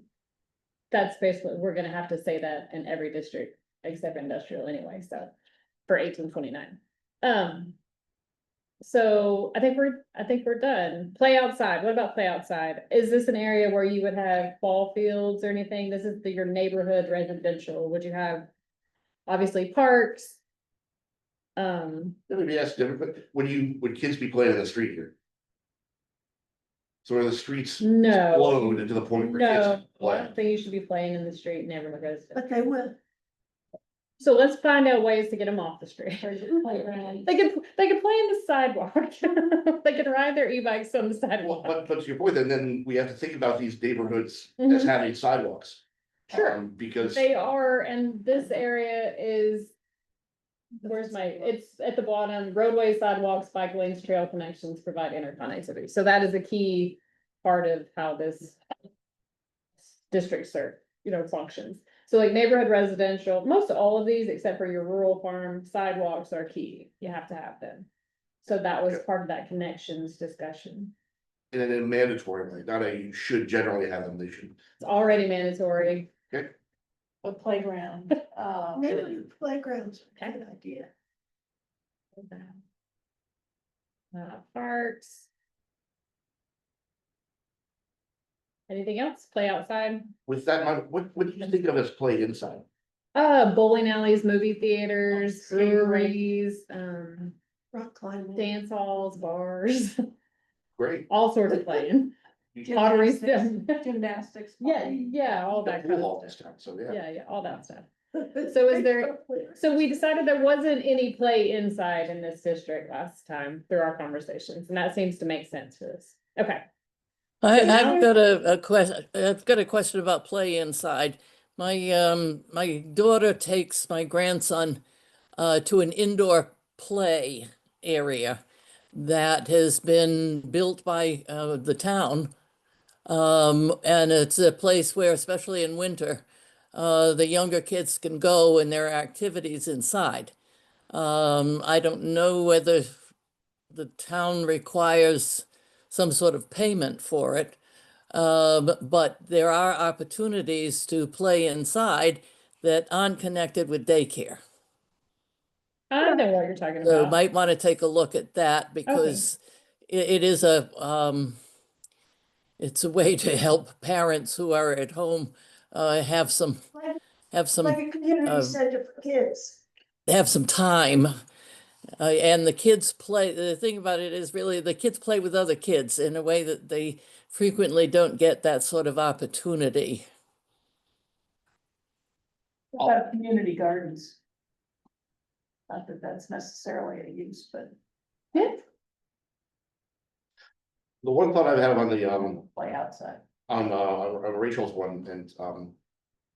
that's basically, we're gonna have to say that in every district except industrial anyway, so for 1829. So I think we're done. Play outside. What about play outside? Is this an area where you would have ball fields or anything? This is your neighborhood residential. Would you have obviously parks? Let me ask different, would kids be playing in the street here? So are the streets No, flowed to the point where kids no, can I play? don't think you should be playing in the street neighborhood residential. But they will. So let's find out ways to get them off the street. They could play in the sidewalk. They could ride their e-bikes on the Well, sidewalk. but to your point, then we have to think about these neighborhoods as Mhm. having sidewalks. Sure. Because. They are, and this area is. It's at the bottom, roadways, sidewalks, bike lanes, trail connections provide interconnectivity, so that is a key part of how this. District functions, so like neighborhood residential, most all of these, except for your rural farm sidewalks are key, you have to have them. So that was Okay. part of that connections discussion, And then mandatory, like, not a you should generally have them, they should. it's already mandatory. A playground, Neighborhood playgrounds, are a good idea. Parks. Anything else? Play outside? With that, what do you think of as play inside? Bowling alleys, movie theaters, Skating rink. breweries, Rock climbing. dance halls, bars, Great. all sorts of playing. Pottery stuff. Gymnastics. Yeah, all that kind All of this stuff. time, so yeah. Yeah, all that stuff. So is there, so we decided there wasn't any play inside in this district last time through our conversations, and that seems to make sense for this. Okay. So now- I've got a question, I've got a question about play inside. My daughter takes my grandson to an indoor play area that has been built by the town. And it's a place where, especially in winter, the younger kids can go and there are activities inside. I don't know whether the town requires some sort of payment for it. But there are opportunities to play inside that aren't connected with daycare. I know what you're talking So about. might want to take a look at that because it is it's a way to help parents who are at home have some Like a community center for kids. have some time. And the kids play, the thing about it is really the kids play with other kids in a way that they frequently don't get that sort of opportunity. What about community gardens? Not that that's necessarily a use, but. Yeah. The one thought I have on the, Play outside. on Rachel's one, and,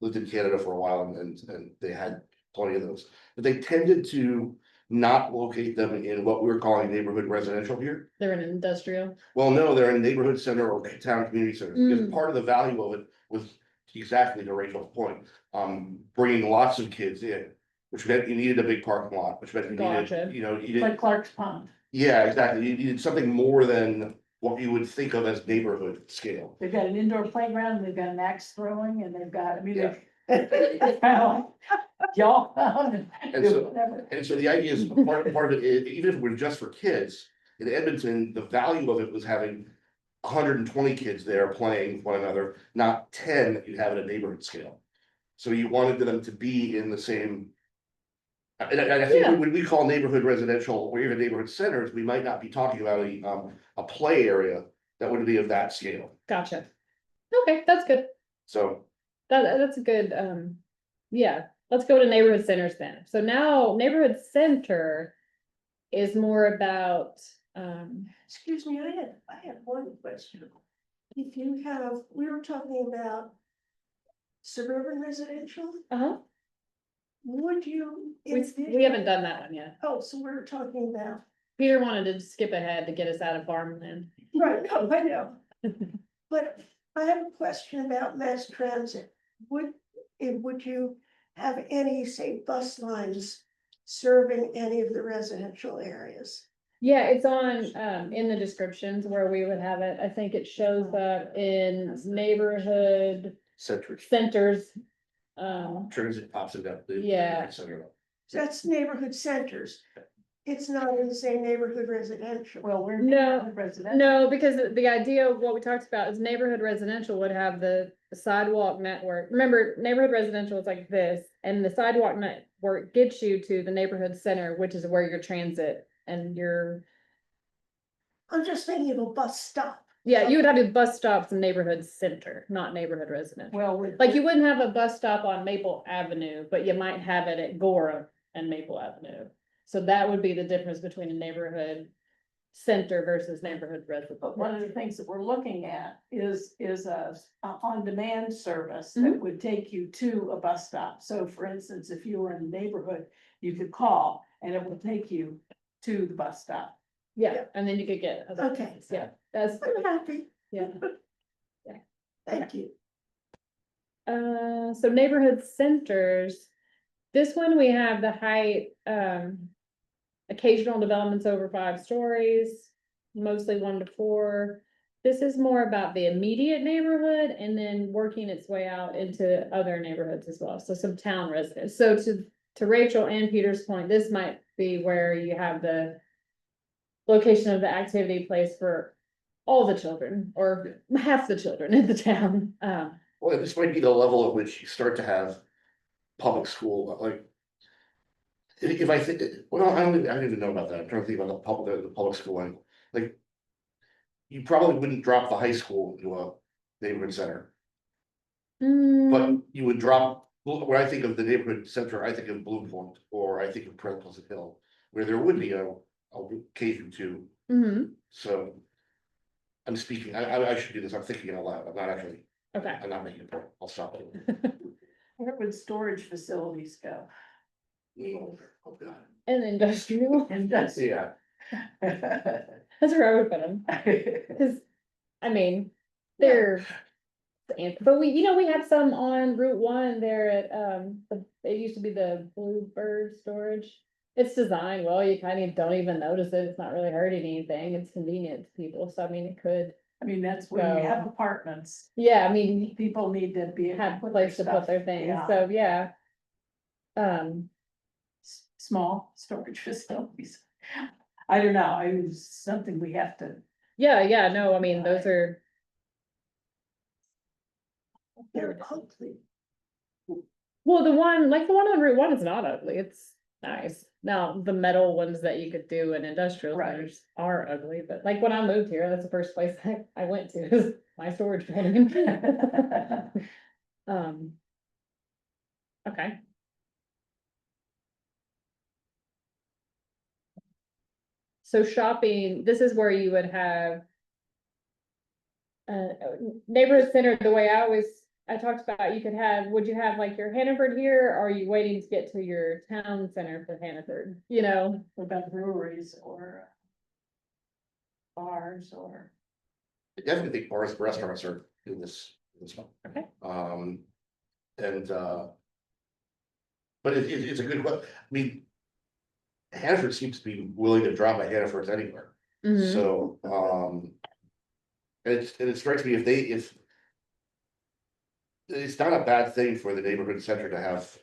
lived in Canada for a while, and they had plenty of those. But they tended to not locate them in what we were calling neighborhood residential here. They're in industrial. Well, no, they're in neighborhood center or town community centers, because Mm. part of the value of it was exactly to Rachel's point. Bringing lots of kids in, which meant you needed a big parking lot, which meant you Gotcha. needed, you know, you Like did, Clark's Pond. yeah, exactly, you needed something more than what you would think of as neighborhood scale. They've got an indoor playground, they've got an axe throwing, and they've got, I mean, Yeah. it's kind of like, y'all. And so- Whatever. And so the idea is, part of it, even if it were just for kids, in Edmonton, the value of it was having 120 kids there playing with one another, not 10 that you'd have at a neighborhood scale. So you wanted them to be in the same. And I think Yeah. when we call neighborhood residential or even neighborhood centers, we might not be talking about a play area that would be of that scale. Gotcha. Okay, that's good. So, That's a good, yeah, let's go to neighborhood centers then. So now neighborhood center is more about, Excuse me, I had one question. If you have, we were talking about suburban residential, uh-huh, would you? we haven't done that one yet. Oh, so we're talking about, Peter wanted to skip ahead to get us out of farmland. right, no, I know. But I have a question about mass transit. Would you have any, say, bus lines serving any of the residential areas? Yeah, it's on, in the descriptions where we would have it. I think it shows up in neighborhood centers, centers. transit pops it up. Yeah. That's neighborhood centers. It's not in the same neighborhood residential. Well, we're. No, Residential. No, because the idea of what we talked about is neighborhood residential would have the sidewalk network. Remember, neighborhood residential is like this, and the sidewalk network gets you to the neighborhood center, which is where your transit and your, I'm just thinking of a bus stop. yeah, you would have your bus stops in neighborhood center, not neighborhood residential. Well, with. Like you wouldn't have a bus stop on Maple Avenue, but you might have it at Gorham and Maple Avenue. So that would be the difference between a neighborhood center versus neighborhood residential. But one of the things that we're looking at is a on-demand service Mm-hmm. that would take you to a bus stop. So for instance, if you were in the neighborhood, you could call and it would take you to the bus stop. Yeah, and then you could get. other Okay. things, Yeah, that's, I'm happy. yeah. Thank you. So neighborhood centers, this one we have the height, occasional developments over 5 stories, mostly 1 to 4. This is more about the immediate neighborhood and then working its way out into other neighborhoods as well. So some town residents. So to Rachel and Peter's point, this might be where you have the location of the activity place for all the children or half the children in the town. Well, this might be the level at which you start to have public school, like. If I think, well, I don't even know about that, I'm trying to think about the public school angle, like. You probably wouldn't drop the high school into a neighborhood center, but mm, you would drop, well, when I think of the neighborhood center, I think of Blue Point, or I think of Pleasant Hill. Where there would be a K-2, mhm, so. I'm speaking, I should do this, I'm thinking it out loud, I'm not actually, okay. I'm not making a point, I'll stop it. Where would storage facilities go? Oh, God. And industrial, And that's. Yeah, that's where I would put them. Cause, I mean, they're. But we have some on Route 1 there at, it used to be the Bluebird Storage. It's designed well, you kind of don't even notice it, it's not really hurting anything, it's convenient to people, so I mean, it could. I mean, that's when you have apartments, Yeah, I mean, people need to be. able to have a put place to their put stuff, their things, yeah. so, yeah. Small storage facilities. I don't know, it's something we have to. Yeah, no, I mean, those are. They're ugly. Well, the one on Route 1 is not ugly, it's nice. Now, the metal ones that you could do in industrial Right. centers are ugly, but like when I moved here, that's the first place I went to, is my storage building. Okay. So shopping, this is where you would have. Neighborhood center, the way I talked about, would you have like your Hannaford here, or are you waiting to get to your town center for Hannaford, you know? What about breweries or bars or? I definitely think bars, restaurants are in this one. Okay. And, but it's a good question, I mean. Hannaford seems to be willing to drop a Hannaford's anywhere, Mhm. so, it strikes me if. It's not a bad thing for the neighborhood center to have,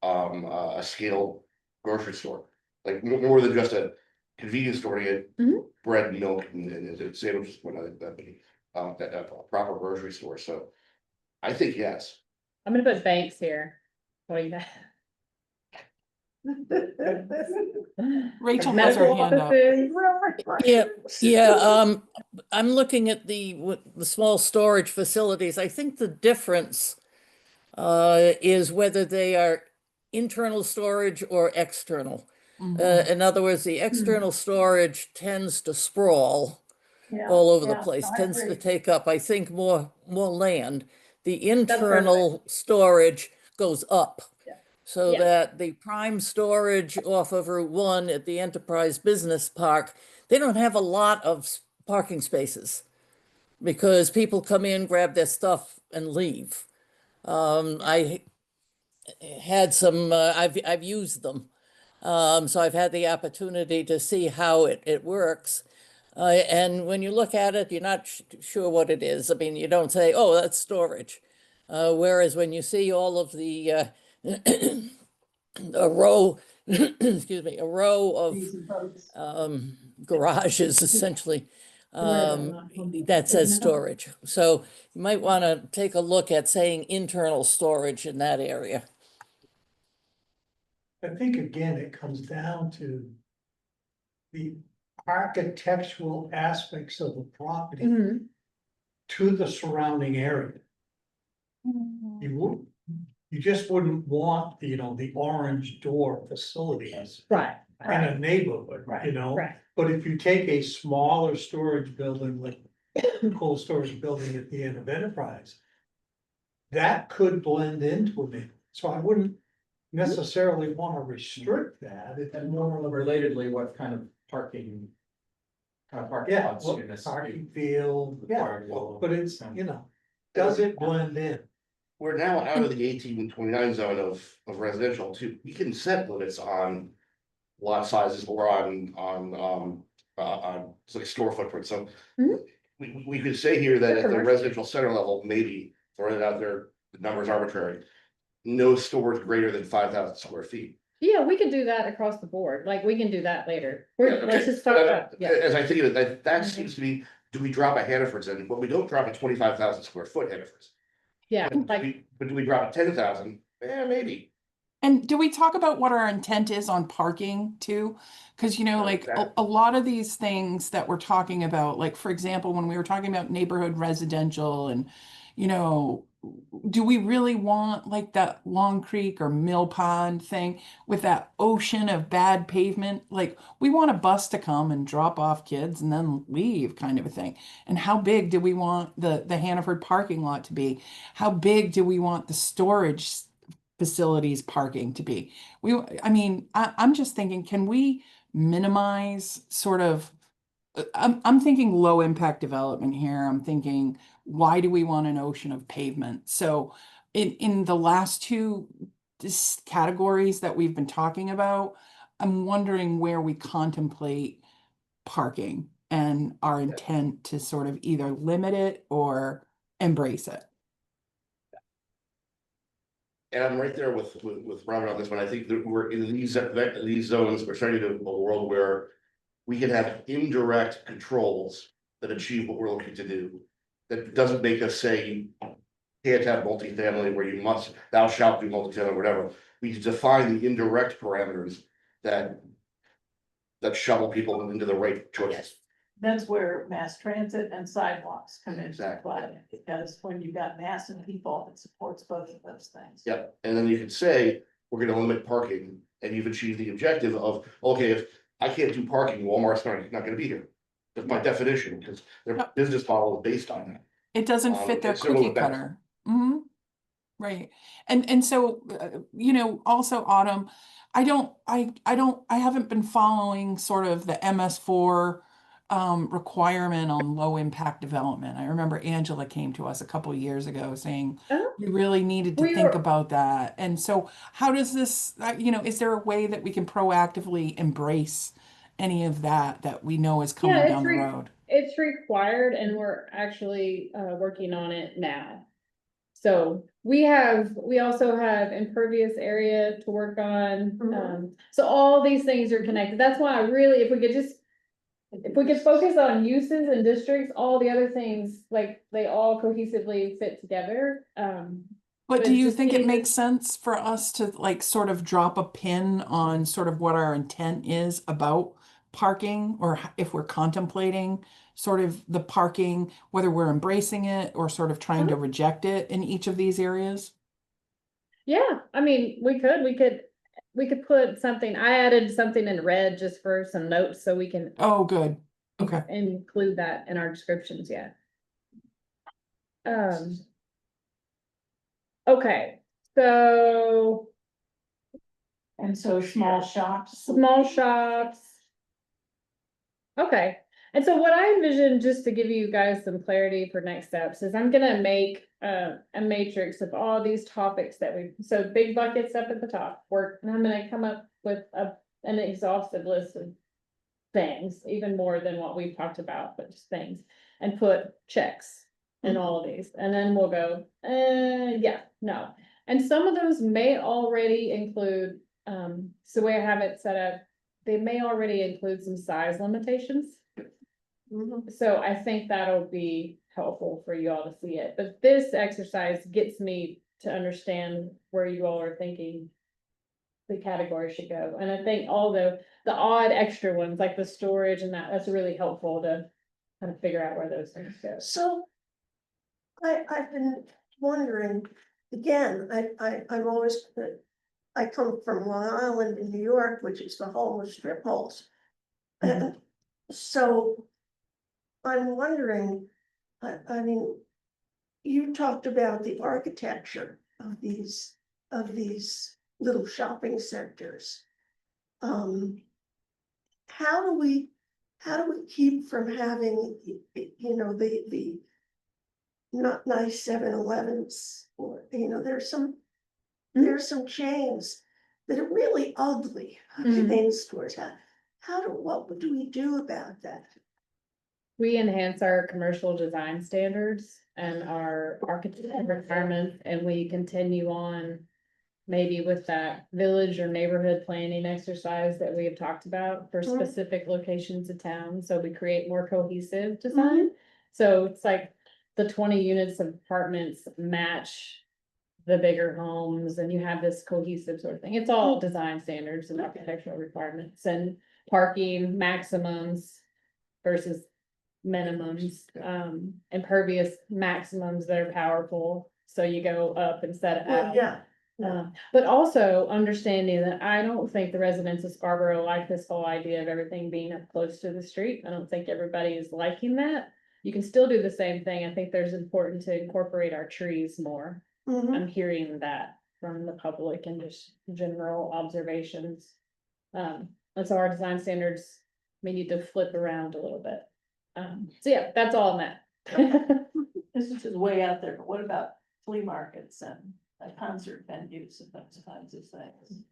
a scale grocery store, like more than just a convenience store to get. Mhm. Bread, milk, and sandwiches, whatnot, that a proper grocery store, so. I think yes. I'm gonna put banks here. What do you think? Rachel has her Medical hand up. offices. Yeah, I'm looking at the small storage facilities. I think the difference is whether they are internal storage or external. Mhm. In other words, the external storage tends to sprawl Yeah, all over the yeah, place, I tends to agree. take up, I think, more land. The perfect. internal storage goes up. Yeah. So Yeah. that the prime storage off of Route 1 at the Enterprise Business Park, they don't have a lot of parking spaces because people come in, grab their stuff and leave. I had some, I've used them. So I've had the opportunity to see how it works. And when you look at it, you're not sure what it is. I mean, you don't say, oh, that's storage. Whereas when you see all of the a row, excuse me, a row of These and boats. garages essentially, Not that says storage. So you might want to take a look at saying internal storage in that area. I think again, it comes down to the architectural aspects of the property Mhm. to the surrounding area. You just wouldn't want, the orange door facilities Right, in a neighborhood, you Right, know? right. But if you take a smaller storage building, like cold storage building at the end of Enterprise. That could blend into it, so I wouldn't necessarily wanna restrict that, it's And more more of a. relatedly, what kind of parking? Kind of parking Yeah, lots well, in this. parking field, yeah, required will- but it's, you know, does it blend in? We're now out of the 18-29 zone of residential too. We can set limits on lot sizes or on like store footprint, so. Mhm. We could say here that at the Commercial. residential center level, maybe throwing it out there, the number's arbitrary. No storage greater than 5,000 square feet. Yeah, we could do that across the board, like, we can do that later. Yeah, Let's okay. just talk about, yeah. As I think of it, that Mhm. seems to be, do we drop a Hannaford's in, but we don't drop a 25,000 square foot Hannaford's. Yeah, like, But do we drop a 10,000? Yeah, maybe. And do we talk about what our intent is on parking too? Because, you know, No, like exactly. a lot of these things that we're talking about, like, for example, when we were talking about neighborhood residential and, you know, do we really want like that Long Creek or Mill Pond thing with that ocean of bad pavement? Like, we want a bus to come and drop off kids and then leave kind of a thing. And how big do we want the Hannaford parking lot to be? How big do we want the storage facilities parking to be? I'm just thinking, can we minimize sort of, I'm thinking low impact development here. I'm thinking, why do we want an ocean of pavement? So in the last two categories that we've been talking about, I'm wondering where we contemplate parking and our intent to sort of either limit it or embrace it. And I'm right there with Robert on this one. I think that we're in these zones, we're starting to a world where we can have indirect controls that achieve what we're looking to do. That doesn't make us say you can't have multifamily where you must, thou shalt do multifamily, whatever. We define the indirect parameters that shuttle people into the right choices. That's where mass transit and sidewalks come into Exactly. play, because when you've got mass and people, it supports both of those things. Yep, and then you could say, we're gonna limit parking, and you've achieved the objective of, okay, if I can't do parking, Walmart's not gonna be here. That's by definition, because their Yep. business model is based on that. It doesn't fit their it's similar cookie to that. cutter. Hmm. Right. And so, you know, also Autumn, I haven't been following sort of the MS4 requirement on low impact development. I remember Angela came to us a couple of years ago saying Oh. we really needed to We think were- about that. And so how does this, you know, is there a way that we can proactively embrace any of that we know is coming Yeah, down the road? it's required and we're actually working on it now. So we also have impervious area to work on. Mhm. So all these things are connected. That's why I really, if we could focus on uses and districts, all the other things, like, they all cohesively fit together. But But do you just think it getting makes this- sense for us to like sort of drop a pin on sort of what our intent is about parking, or if we're contemplating sort of the parking, whether we're embracing it or sort of trying to reject it in each of these areas? Yeah, I mean, we could put something, I added something in red just for some notes, so we can Oh, good. Okay. include that in our descriptions, yeah. Okay, so And so small shops. small shops. Okay, and so what I envision, just to give you guys some clarity for next steps, is I'm gonna make a matrix of all these topics that so big buckets up at the top, and I'm gonna come up with an exhaustive list of things, even more than what we've talked about, but just things, and put checks in all of these, and then we'll go, yeah, no. And some of those may already include, so the way I have it set up, they may already include some size limitations. Mhm. So I think that'll be helpful for you all to see it, but this exercise gets me to understand where you all are thinking the category should go, and I think all the odd extra ones, like the storage and that's really helpful to kind of figure out where those things go. So I've been wondering, again, I'm always I come from Long Island in New York, which is the home of strip malls. And so I'm wondering, I mean, you talked about the architecture of these little shopping centers. How do we keep from having, you know, the not nice 7-Elevens, or, you know, there's some chains that are really ugly Mhm. main stores. What do we do about that? We enhance our commercial design standards and our architecture requirements, and we continue on maybe with that village or neighborhood planning exercise that we have talked about for Mhm. specific locations of town, so we create more cohesive design. So it's like the 20 units of apartments match the bigger homes, and you have this cohesive sort of thing. It's all design standards and architectural requirements and parking maximums versus minimums, impervious maximums that are powerful, so you go up instead of Well, out. yeah, But also understanding that I don't think the residents of Scarborough like this whole idea of everything being up close to the street. I don't think everybody is liking that. You can still do the same thing. I think there's important to incorporate our trees more. mhm. I'm hearing that from the public and just general observations. And so our design standards may need to flip around a little bit. So yeah, that's all on that. This is just way out there, but what about flea markets and concert venues and those kinds of things?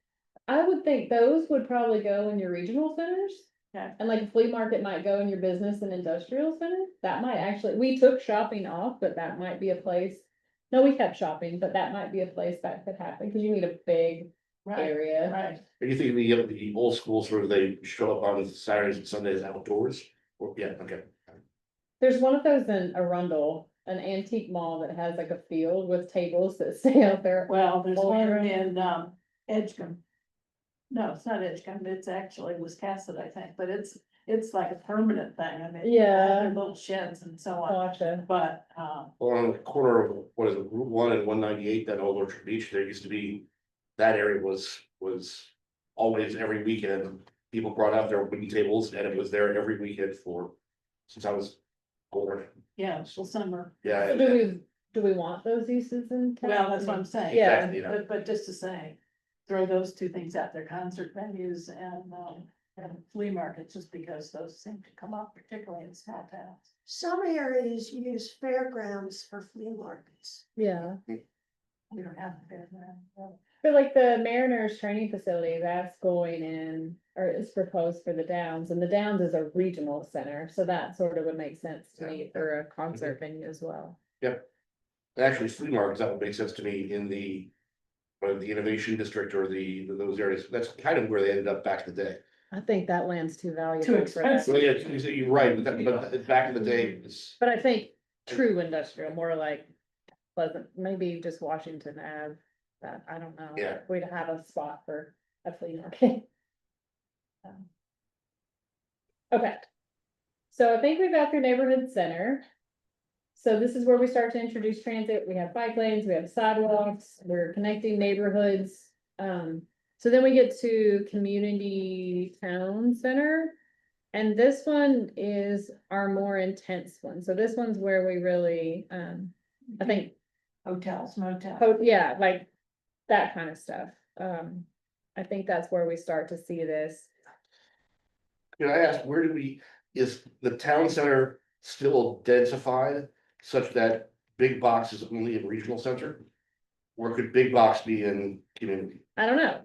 I would think those would probably go in your regional centers. Okay. And like a flea market might go in your business and industrial center. That might actually, we took shopping off, but that might be a place. No, we kept shopping, but that might be a place that could happen, because you need a big Right, area. right. And you think the old schools where they show up on Saturdays and Sundays outdoors? Or, yeah, okay. There's one of those in Arundel, an antique mall that has like a field with tables that stay out there. Well, there's All one around. in Edgecombe. No, it's not Edgecombe, it's actually Wiscasset, I think, but it's like a permanent thing. I mean, they have their little sheds and so on, Gotcha. but, Well, on the corner of, what is it, Route 1 and 198, that old Orchard Beach, there used to be, that area was always every weekend. People brought out their wooden tables and it was there every weekend since I was born. yeah, it's still summer. Yeah. So do we want those uses in town? Well, that's what I'm saying. Yeah. Exactly, yeah. But just to say, throw those two things out there, concert venues and flea markets, just because those seem to come up, particularly in small towns. Some areas use fairgrounds for flea markets. Yeah. We don't have a fairground. But like the Mariners training facility, that's going in, or is proposed for the Downs, and the Downs is a regional center, so that sort of would make sense to me for a concert venue as well. Actually, flea markets, that would make sense to me in the innovation district or those areas. That's kind of where they ended up back in the day. I think that land's too valuable. Too for that. expensive. So yeah, you're right, but back in the day, it's. But I think true industrial, more like Pleasant, maybe just Washington Ave, that, I don't know. Yeah. We'd have a spot for a flea market. Okay. So I think we got through neighborhood center. So this is where we start to introduce transit. We have bike lanes, we have sidewalks, we're connecting neighborhoods. So then we get to community town center. And this one is our more intense one. So this one's where we really, I think, Hotels, motels. yeah, like that kind of stuff. I think that's where we start to see this. Can I ask, is the town center still densified such that big box is only in regional center? Or could big box be in community? I don't know.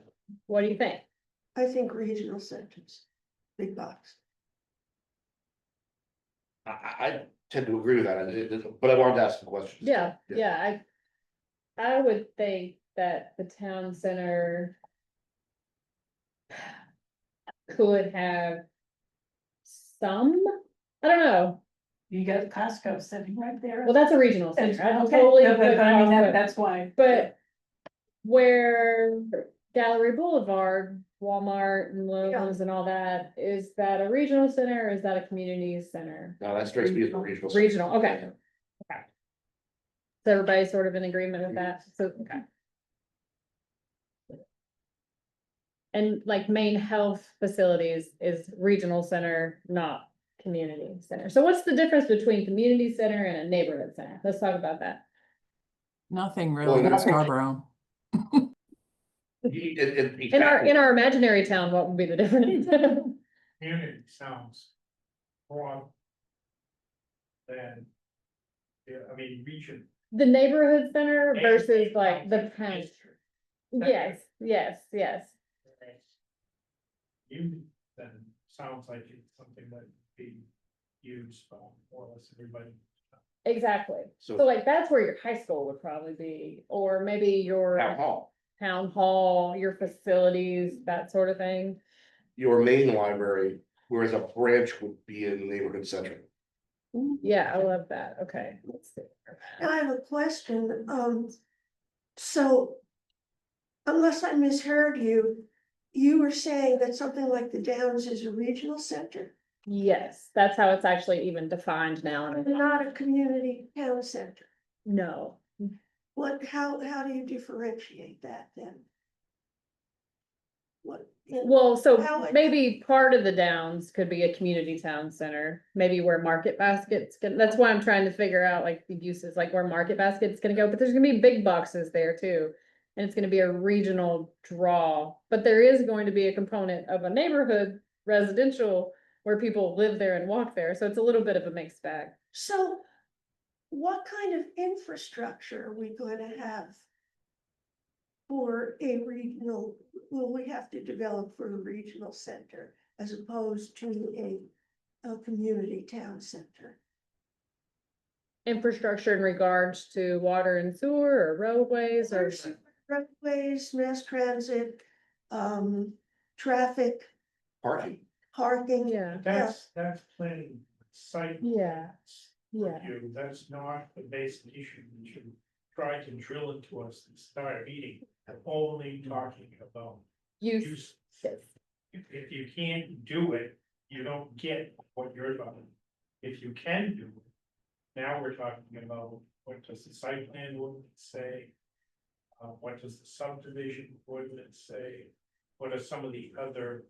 What do you think? I think regional centers, big box. I tend to agree with that, but I wanted to ask the question. Yeah, I would think that the town center could have some, I don't know. You got Costco sitting right there. Well, that's a regional center. I Okay, totally. but I mean, put that's why. But where Gallery Boulevard, Walmart and Lowe's and all that, is that a regional center or is that a community center? No, that strikes me as a regional. center. Regional, okay. Okay. So everybody's sort of in agreement with that, so, okay. And like Maine Health Facilities is regional center, not community center. So what's the difference between community center and a neighborhood center? Let's talk about that. Nothing Well, really in nothing. Scarborough. In our imaginary town, what would be the difference? Community sounds broad. Than, yeah, I mean, region. The neighborhood center versus like the District. town. Yes, yes, yes. You, then, sounds like it's something that would be used by more or less everybody. Exactly. So- So like that's where your high school would probably be, or maybe your Town hall, town hall, your facilities, that sort of thing. your main library, whereas a branch would be in the neighborhood center. Yeah, I love that. Okay. Let's see. Now I have a question, so. Unless I misheard you, you were saying that something like the Downs is a regional center, Yes, that's how it's actually even defined now. and not a community town center. No, How do you differentiate that then? What? well, so How it- maybe part of the Downs could be a community town center, maybe where Market Basket's gonna, that's why I'm trying to figure out like the uses, like where Market Basket's gonna go, but there's gonna be big boxes there too. And it's gonna be a regional draw, but there is going to be a component of a neighborhood residential where people live there and walk there, so it's a little bit of a mixed bag. So what kind of infrastructure are we going to have for a regional, will we have to develop for a regional center as opposed to a community town center? Infrastructure in regards to water and sewer or roadways or. Roadways, mass transit, traffic, Parking, parking. Yeah, That's planning site. Yeah, yeah. review. That's not the basic issue. You should try to drill into us and start a meeting, only talking about use. use. Yes. If you can't do it, you don't get what you're about. If you can do it, now we're talking about what does the site plan ordinance say? What does the subdivision ordinance say? What are some of the other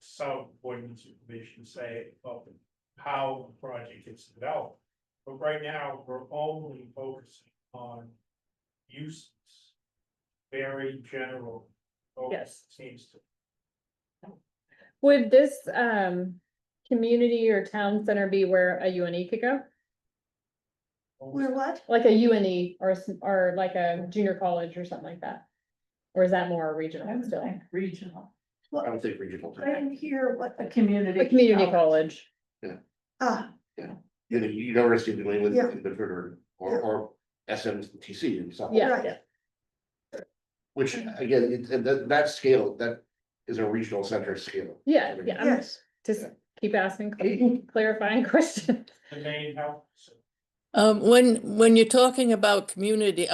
sub ordinance provisions say about how a project gets developed? But right now, we're only focusing on uses. Very general. focus, Yes. Seems to. Would this community or town center be where a UNE could go? Where what? Like a UNE or like a junior college or something like that? Or is that more I regional would still? think regional, I don't think regional. I didn't hear what, a community. A community college. The University of New England, Yeah. in Bedford, or SMTC in South. Yeah, Right. yeah, Which, again, that scale, that is a regional center scale. yeah, yeah. I'm yes, Just keep asking clarifying questions. The main health. When you're talking about community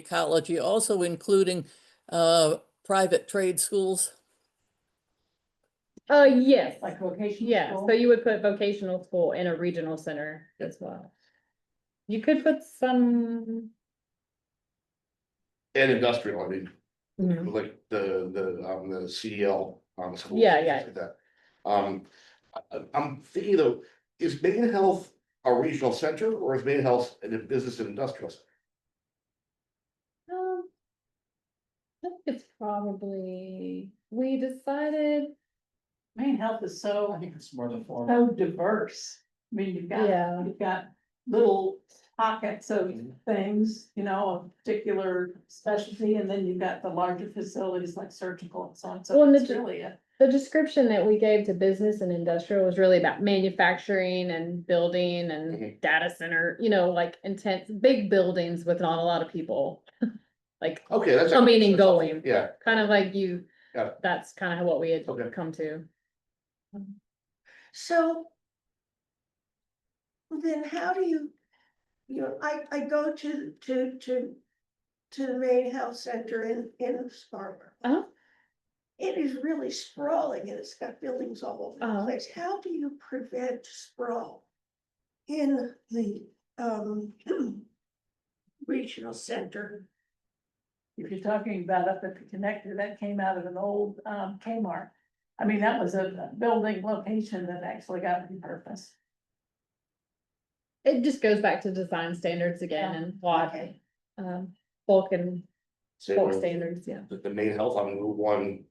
college, you're also including, private trade schools. Yes, Like vocational yeah, school. so you would put vocational school in a regional center as well. You could put some. And industrial, I mean, Mhm. like the CDL, schools. Yeah, things yeah. like that. I'm thinking though, is Maine Health a regional center, or is Maine Health a business and industrial center? I think it's probably, we decided, Maine Health is so, I think it's more than four. so diverse. I mean, Yeah. you've got little pockets of Mhm. things, you know, a particular specialty, and then you've got the larger facilities like surgical and so on. Well, So and it's the- really a. the description that we gave to business and industrial was really about manufacturing and building and Mhm. data center, you know, like intense, big buildings with not a lot of people. Like Okay, that's. coming and going, Yeah, kind of like you, Got it. that's kind of what we had Okay. come to. so. Then how do you, I go to the main health center in Scarborough. Uh-huh. It is really sprawling and it's got buildings all over the Uh-huh. place. How do you prevent sprawl in the regional center? if you're talking about up at the connector, that came out of an old Kmart. I mean, that was a building location that actually got repurposed. It just goes back to design standards again Yeah. and what, Okay. bulk and Same bulk with standards, yeah. the Maine Health on Route 1,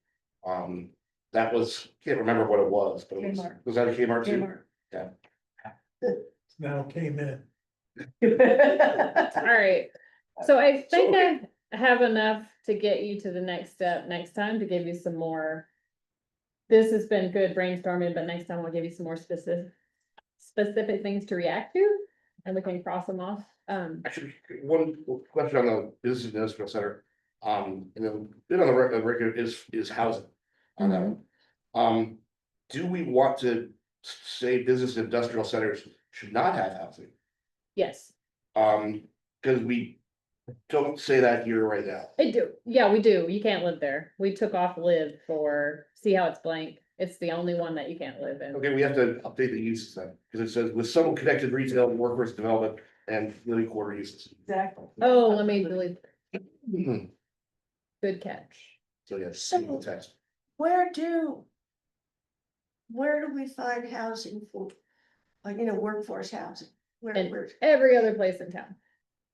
that was, can't remember what it was, but it Kmart. was that a Kmart too? Kmart. Now came in. All right, so I think okay. I have enough to get you to the next step next time to give you some more. This has been good brainstorming, but next time we'll give you some more specific things to react to, and we can cross them off. Actually, one question on the business industrial center, bit on the record is housing on that one. Do we want to say business industrial centers should not have housing? Yes, Because we don't say that here right now. I do. Yeah, we do. You can't live there. We took off live for, see how it's blank. It's the only one that you can't live in. Okay, we have to update the uses then, because it says with some connected retail, workforce development, and living quarter uses. Exactly. Oh, let me delete. Mhm. Good catch. So yes, see the text. Where do we find housing for, like, workforce housing? And Where, every other place in town,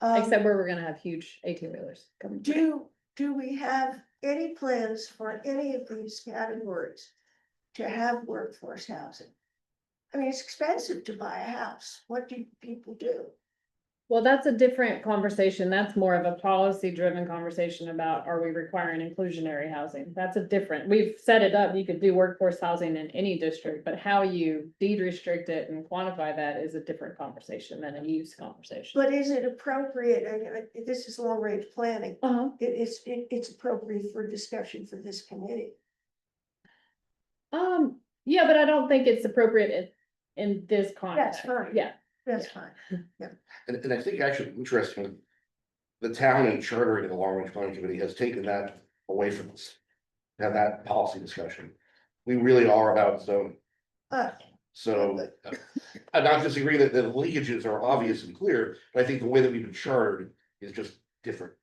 um, except where we're gonna have huge 18-wheelers coming. do we have any plans for any of these categories to have workforce housing? I mean, it's expensive to buy a house. What do people do? Well, that's a different conversation. That's more of a policy-driven conversation about, are we requiring inclusionary housing? That's a different, we've set it up, you could do workforce housing in any district, but how you deed restrict it and quantify that is a different conversation than a use conversation. But is it appropriate, this is long range planning, Uh-huh. it's appropriate for discussion for this committee. Yeah, but I don't think it's appropriate in this context. fine. Yeah. That's fine. And I think actually interesting, the town and chartering the long range planning committee has taken that away from us. Have that policy discussion. We really are about zoning. So I not disagree that the leakages are obvious and clear, but I think the way that we've been chartered is just different.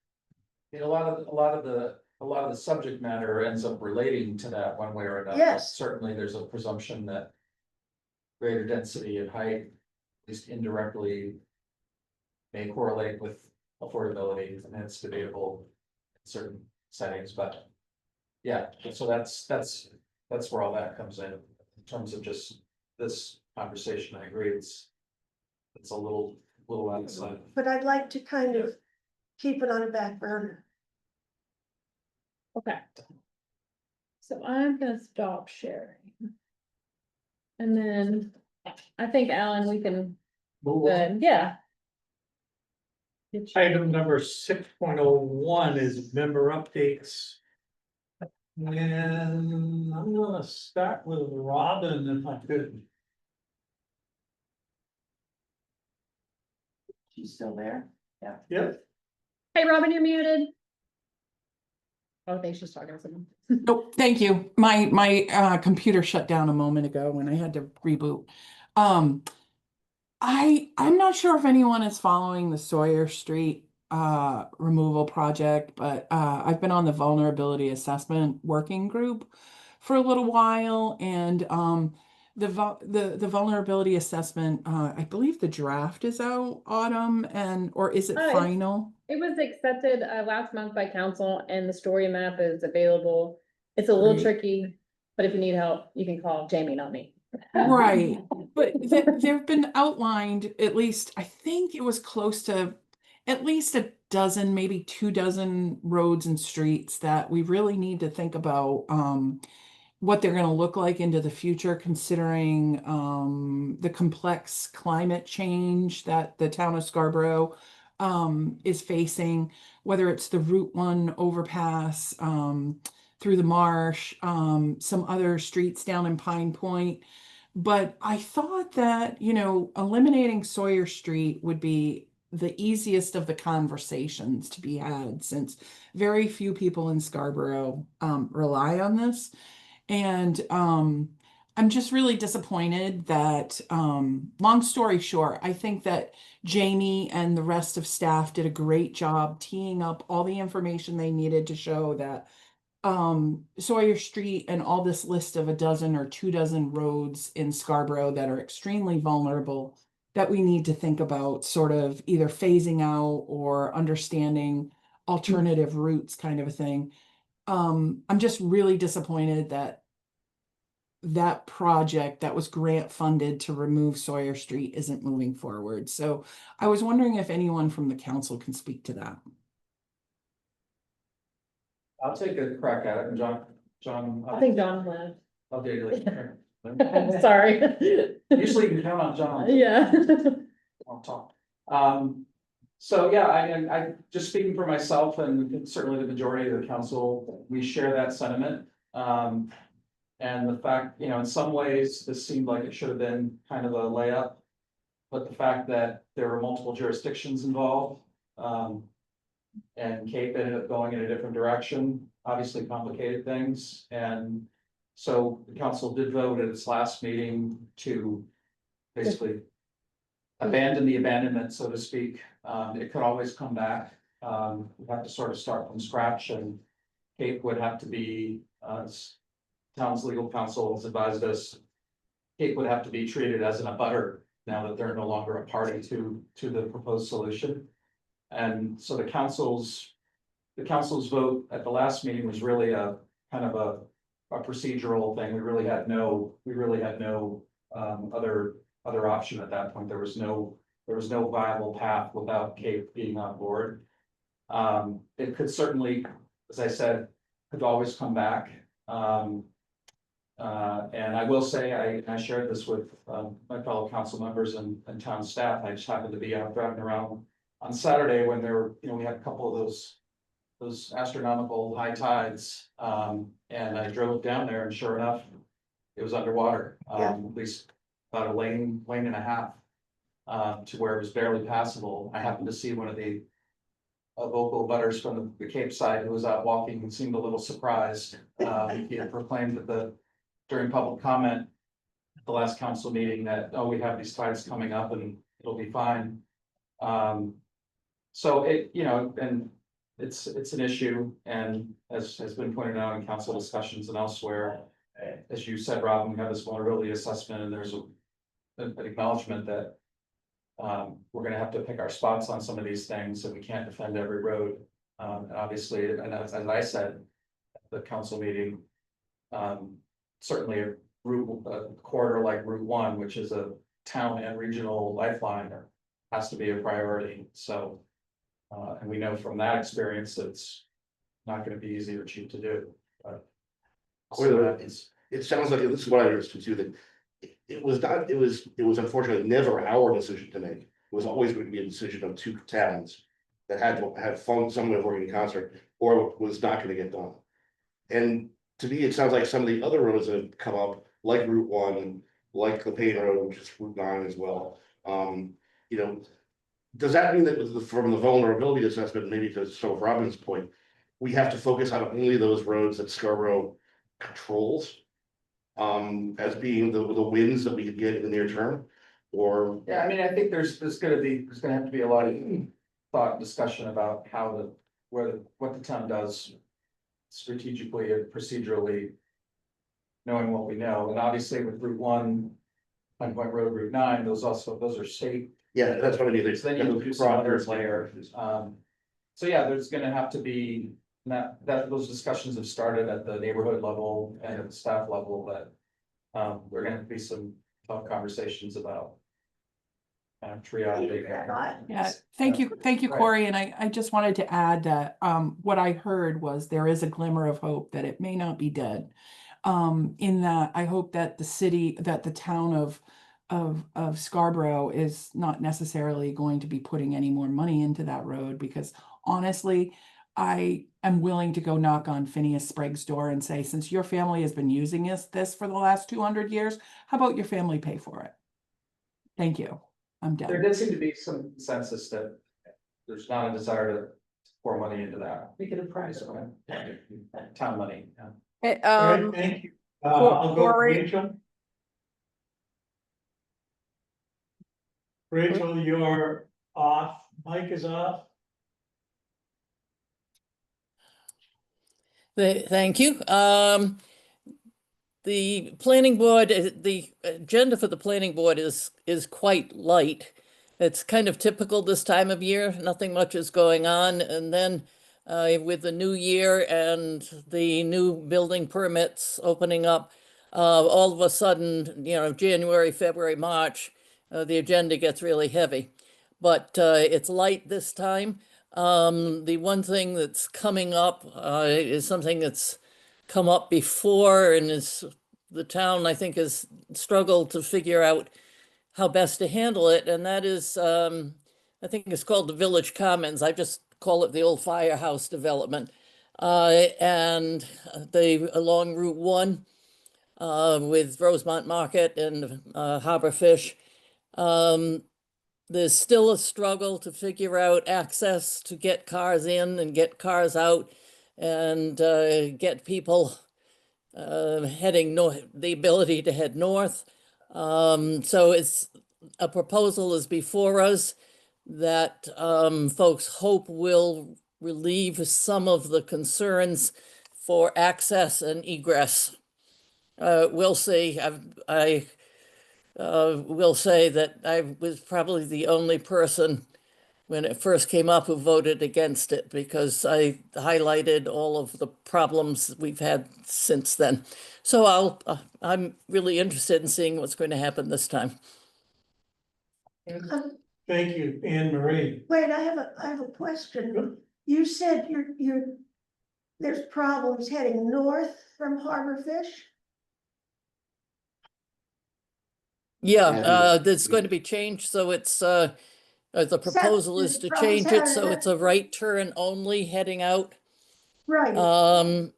A lot of the subject matter ends up relating to that one way or another. Yes. Certainly, there's a presumption that greater density and height, at least indirectly, may correlate with affordability, and it's debatable in certain settings, but yeah, so that's where all that comes in terms of just this conversation. I agree, it's a little outside. But I'd like to kind of keep it on a back burner. Okay. So I'm gonna stop sharing. And then I think, Alan, we can, yeah. Item number 6.01 is member updates. And I'm gonna start with Robin if I could. She's still there? Yep. Hey, Robin, you're muted. Oh, I think she's talking to someone. Nope, thank you. My computer shut down a moment ago when I had to reboot. I'm not sure if anyone is following the Sawyer Street removal project, but I've been on the vulnerability assessment working group for a little while, and the vulnerability assessment, I believe the draft is out, Autumn, or is it Oh, final? It was accepted last month by council, and the story map is available. It's a little Great. tricky, but if you need help, you can call Jamie, not me. Right, but they've been outlined, at least, I think it was close to at least a dozen, maybe 2 dozen roads and streets that we really need to think about what they're gonna look like into the future, considering the complex climate change that the town of Scarborough is facing, whether it's the Route 1 overpass through the marsh, some other streets down in Pine Point. But I thought that, eliminating Sawyer Street would be the easiest of the conversations to be had, since very few people in Scarborough rely on this. And I'm just really disappointed that, long story short, I think that Jamie and the rest of staff did a great job teeing up all the information they needed to show that Sawyer Street and all this list of a dozen or 2 dozen roads in Scarborough that are extremely vulnerable that we need to think about sort of either phasing out or understanding alternative routes kind of a thing. I'm just really disappointed that that project that was grant funded to remove Sawyer Street isn't moving forward. So I was wondering if anyone from the council can speak to that. I'll take a crack at it, and John. I think John left. I'll do it. I'm sorry. Usually you can count on John. Yeah. I'll talk. So yeah, I just speaking for myself and certainly the majority of the council, we share that sentiment. And the fact, in some ways, this seemed like it should have been kind of a layup. But the fact that there were multiple jurisdictions involved, and Cape ended up going in a different direction, obviously complicated things. And so the council did vote at its last meeting to basically abandon the abandonment, so to speak. It could always come back. We have to sort of start from scratch, and Cape would have to be, town's legal counsel has advised us, Cape would have to be treated as an abutter now that they're no longer a party to the proposed solution. And so the council's vote at the last meeting was really a kind of a procedural thing. We really had no other option at that point. There was no viable path without Cape being on board. It could certainly, as I said, could always come back. And I will say, I shared this with my fellow council members and town staff. I just happened to be out driving around on Saturday when there were, we had a couple of those astronomical high tides. And I drove down there, and sure enough, it was underwater, at least about a lane and a half, to where it was barely passable. I happened to see one of the vocal butters from the Cape side who was out walking and seemed a little surprised. He had proclaimed that during public comment at the last council meeting that, oh, we have these tides coming up and it'll be fine. So and it's an issue, and as has been pointed out in council discussions and elsewhere, as you said, Robin, we have this vulnerability assessment, and there's an acknowledgement that we're gonna have to pick our spots on some of these things, and we can't defend every road. And obviously, and as I said at the council meeting, certainly a corridor like Route 1, which is a town and regional lifeline, has to be a priority. So, and we know from that experience that it's not going to be easy or cheap to do. But it sounds like, this is what I understood too, that it was unfortunately never our decision to make. It was always going to be a decision of two towns that had to have fun, some way of working in concert, or was not going to get done. And to me, it sounds like some of the other roads that have come up, like Route 1, like the Payne Road, which is Route 9 as well. Does that mean that from the vulnerability assessment, maybe to Robin's point, we have to focus on only those roads that Scarborough controls? As being the wins that we could get in the near term, or? Yeah, I mean, I think there's gonna have to be a lot of thought and discussion about how what the town does strategically and procedurally, knowing what we know. And obviously with Route 1, Pine Point Road, Route 9, those are state. Yeah, that's what I mean. So then you do some other layer. So yeah, there's gonna have to be that those discussions have started at the neighborhood level and at the staff level, that we're gonna be some tough conversations about kind of triaging. Yeah, thank you, Corey. And I just wanted to add that what I heard was there is a glimmer of hope that it may not be dead. In that I hope that the town of Scarborough is not necessarily going to be putting any more money into that road, because honestly, I am willing to go knock on Phineas Sprague's door and say, since your family has been using this for the last 200 years, how about your family pay for it? Thank you. I'm done. There did seem to be some consensus that there's not a desire to pour money into that. We could have priced Town money. Hey, All right, thank you. I'll go to Corey. Rachel. Rachel, you're off, Mike is off. Thank you. The planning board, the agenda for the planning board is quite light. It's kind of typical this time of year, nothing much is going on, and then with the new year and the new building permits opening up, all of a sudden, January, February, March, the agenda gets really heavy. But it's light this time. The one thing that's coming up is something that's come up before and is the town, I think, has struggled to figure out how best to handle it. And that is, I think it's called the Village Commons. I just call it the old firehouse development. And along Route 1 with Rosemont Market and Harbor Fish. There's still a struggle to figure out access to get cars in and get cars out and get people heading north, the ability to head north. So a proposal is before us that folks hope will relieve some of the concerns for access and egress. We'll see. I will say that I was probably the only person when it first came up who voted against it because I highlighted all of the problems we've had since then. So I'm really interested in seeing what's going to happen this time. Thank you, Anne Marie. Wait, I have a question. You said there's problems heading north from Harbor Fish? Yeah, there's going to be change, so it's the proposal is to change it so it's a right turn only heading out. Right, so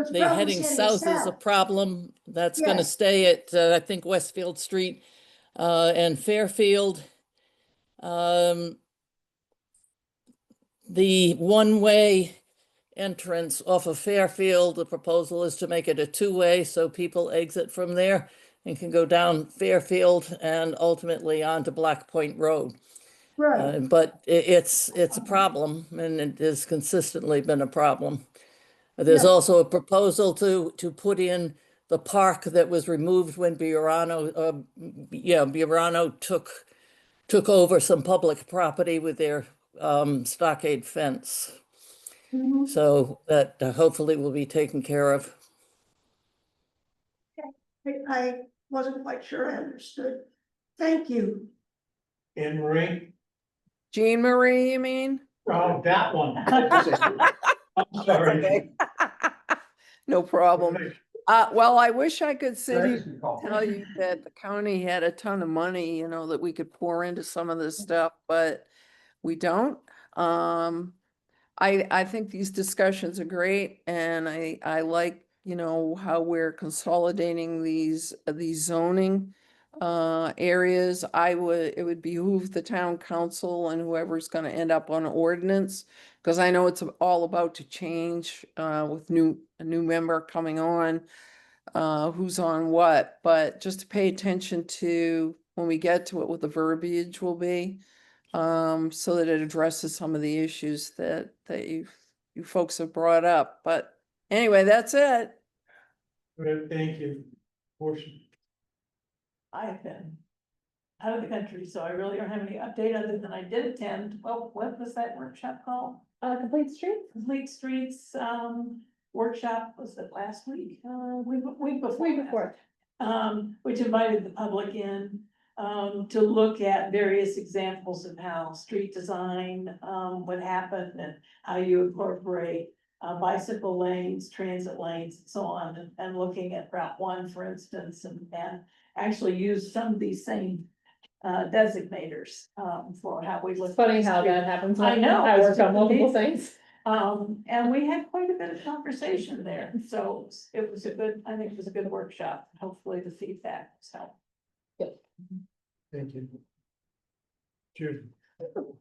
it's The problems heading south is a south. problem. That's going to Yes. stay at, I think, Westfield Street and Fairfield. The one-way entrance off of Fairfield, the proposal is to make it a two-way so people exit from there and can go down Fairfield and ultimately onto Black Point Road. Right, But it's a problem, and it has consistently been a problem. There's Yeah. also a proposal to put in the park that was removed when Burano took over some public property with their stockade fence. Mhm. So that hopefully will be taken care of. I wasn't quite sure I understood. Thank you. Anne Marie, Jean Marie, you mean? oh, that one. I'm sorry. Okay. No problem. Well, I wish I could sit here and tell you that the county had a ton of money, that we could pour into some of this stuff, but we don't. I think these discussions are great and I like, how we're consolidating these zoning areas. It would behoove the town council and whoever's gonna end up on ordinance, because I know it's all about to change with a new member coming on, who's on what, but just to pay attention to when we get to it, what the verbiage will be, so that it addresses some of the issues that you folks have brought up. But anyway, that's it. Good, thank you. Portion. I've been out of the country, so I really don't have any update other than I did attend, well, what was that workshop called? Complete Street? Complete Streets, workshop, was it last week? Week before. Way that. before. Which invited the public in, to look at various examples of how street design, would happen and how you incorporate bicycle lanes, transit lanes, and so on, and looking at Route 1, for instance, and actually use some of these same designators for how we look. It's funny at how street. that happens. I know. I work it's on multiple amazing. things. And we had quite a bit of conversation there, so it was I think it was a good workshop. Hopefully the feedback was helpful. Thank you. Judy.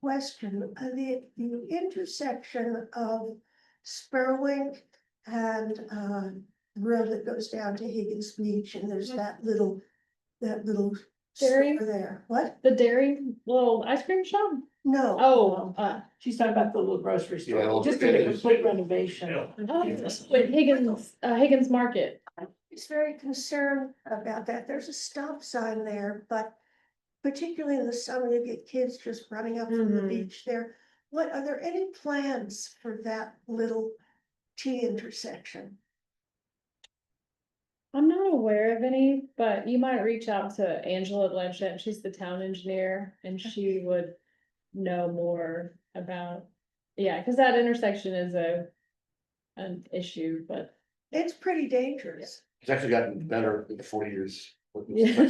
Question, the intersection of Spurwink and the road that goes down to Higgins Beach, and there's that little Dairy? store there. What? The dairy little ice cream shop? No. Oh, She's talking about the little grocery Yeah, store, well, just did a it is. complete renovation. wait, Higgins Market. He's very concerned about that. There's a stop sign there, but particularly in the summer, you get kids just running up from the Mhm. beach there. Are there any plans for that little T intersection? I'm not aware of any, but you might reach out to Angela Blanchett. She's the town engineer and she would know more about. Yeah, because that intersection is an issue, but It's pretty dangerous. It's actually gotten better in the 40 years. Yeah.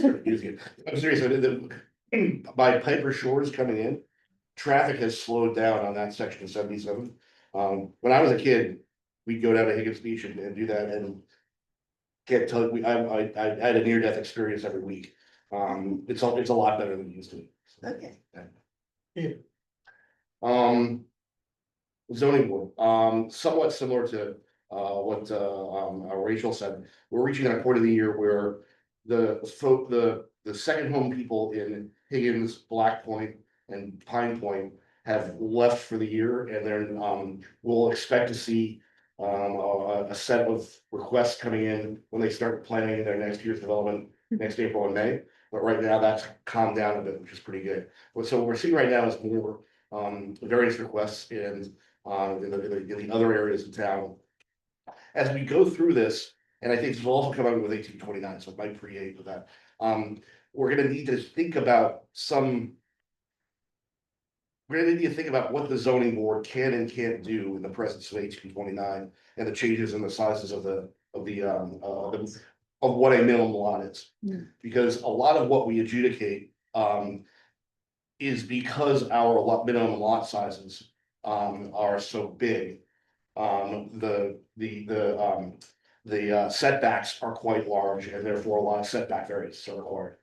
I'm serious, by Piper Shores coming in, traffic has slowed down on that section of 77. When I was a kid, we'd go down to Higgins Beach and do that, and can't tell you, I had a near-death experience every week. It's a lot better than it used to be. Okay. Yeah. Zoning board, somewhat similar to what Rachel said. We're reaching that point of the year where the second home people in Higgins, Black Point, and Pine Point have left for the year, and then we'll expect to see a set of requests coming in when they start planning their next year's development next April and May. But right now, that's calmed down a bit, which is pretty good. So what we're seeing right now is more various requests in the other areas of town. As we go through this, and I think this will also come out with 1829, so it might create with that. We're gonna need to think about we're gonna need to think about what the zoning board can and can't do in the presence of 1829 and the changes in the sizes of what a minimum lot is. Because a lot of what we adjudicate is because our minimum lot sizes are so big. The setbacks are quite large, and therefore a lot of setback variances are required.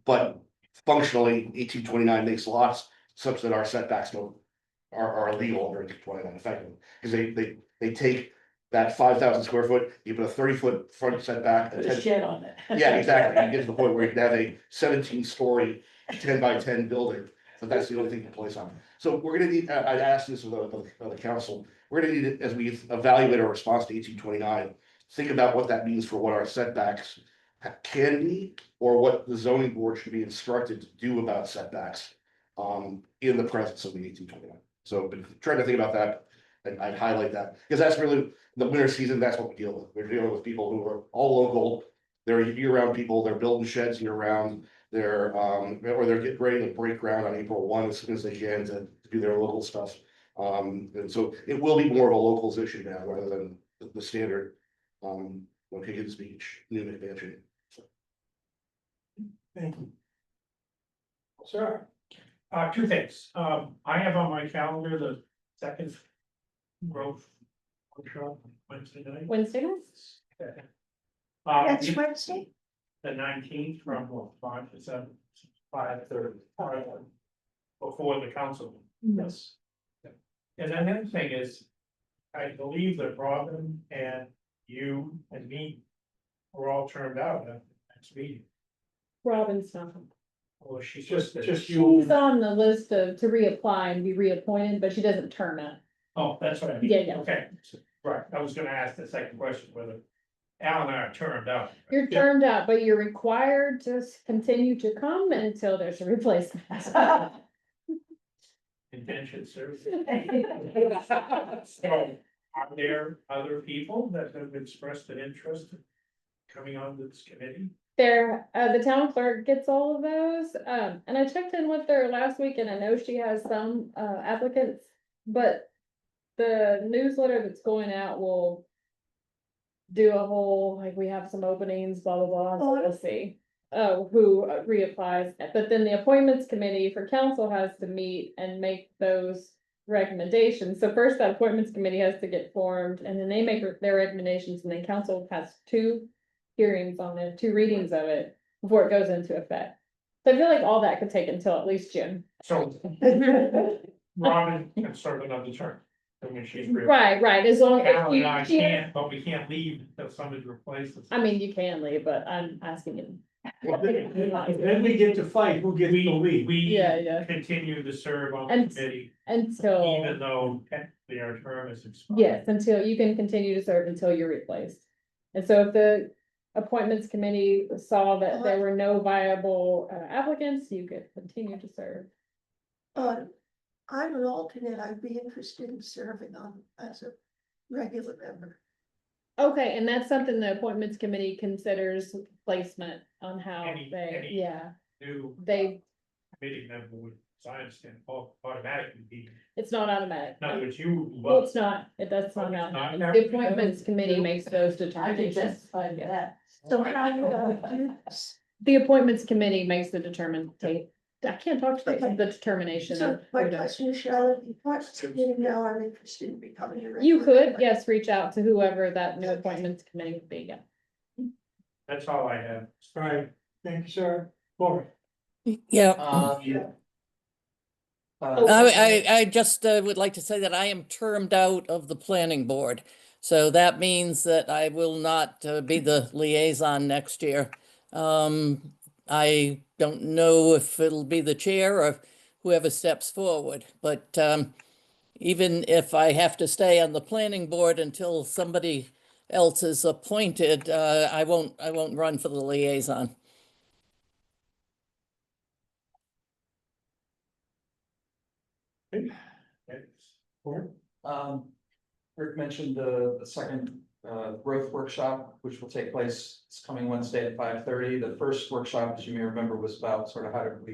But functionally, 1829 makes lots such that our setbacks are illegal under 1829 effectively, because they take that 5,000 square foot, you put a 30-foot front setback. Put a shed on it. Yeah, exactly. You get to the point where you can have a 17-story, 10 by 10 building, but that's the only thing you can place on. So we're gonna need, I'd ask this of the council, we're gonna need, as we evaluate our response to 1829, think about what that means for what our setbacks can be, or what the zoning board should be instructed to do about setbacks in the presence of the 1829. So been trying to think about that, and I'd highlight that, because that's really the winter season, that's what we deal with. We're dealing with people who are all local, they're year-round people, they're building sheds year-round, they're getting ready to break ground on April 1 as soon as they can to do their local stuff. And so it will be more of a locals issue now rather than the standard Higgins Beach new expansion. Thank you. Sure. Two things. I have on my calendar the second growth workshop Wednesday night. Wednesday nights? That's Wednesday? The 19th from 5 to 7, 5:30. Before the council. Yes. And then the other thing is, I believe that Robin and you and me were all turned out at the next meeting. Robin's not. Or she's Just just. you. She's on the list to reapply and be reappointed, but she doesn't term out. Oh, that's what I mean. Yeah. Okay, right. I was gonna ask the second question, whether Al and I are turned out. You're termed out, but you're required to continue to come until there's a replacement. Indentured service. So, are there other people that have expressed an interest in coming on this committee? There, the town clerk gets all of those, and I checked in with her last week and I know she has some, applicants, but the newsletter that's going out will do a whole, like, we have some openings, blah, blah, blah, so we'll see, who reapplies, but then the appointments committee for council has to meet and make those recommendations. So first, that appointments committee has to get formed, and then they make their recommendations, and then council has 2 hearings on it, 2 readings of it before it goes into effect. So I feel like all that could take until at least June. So Robin can serve another term. I mean, she's. Right, as long Al and I as she, can't, but we can't leave until somebody replaces. I mean, you can leave, but I'm asking you. Then we get to fight, who gets the lead. Yeah. Continue to serve on the And- committee, Until, even though technically our term is expired. yes, until you can continue to serve until you're replaced. And so if the appointments committee saw that there were no viable applicants, you could continue to serve. I'm an alternate, I'd be interested in serving on as a regular member. Okay, and that's something the appointments committee considers placement on how Any- they, yeah, New they, committee member would, as I understand, automatically be, it's not automatic. in other words, you. Well, it's not, that's Oh, not it's not? automatic. The appointments committee makes those I can determinations. justify that. So how would I do this? The appointments committee makes the determination. I can't talk today, the determination So of. my who does. question is, should I let the appointments committee know I'm interested in becoming a regular? You could, member? yes, reach out to whoever that new appointments committee would be, yeah. That's all I have. Right, thank you, sir. Cory. Yeah. I just would like to say that I am termed out of the planning board. So that means that I will not be the liaison next year. I don't know if it'll be the chair or whoever steps forward, but even if I have to stay on the planning board until somebody else is appointed, I won't run for the liaison. Rick mentioned the second growth workshop, which will take place this coming Wednesday at 5:30. The first workshop, as you may remember, was about sort of how did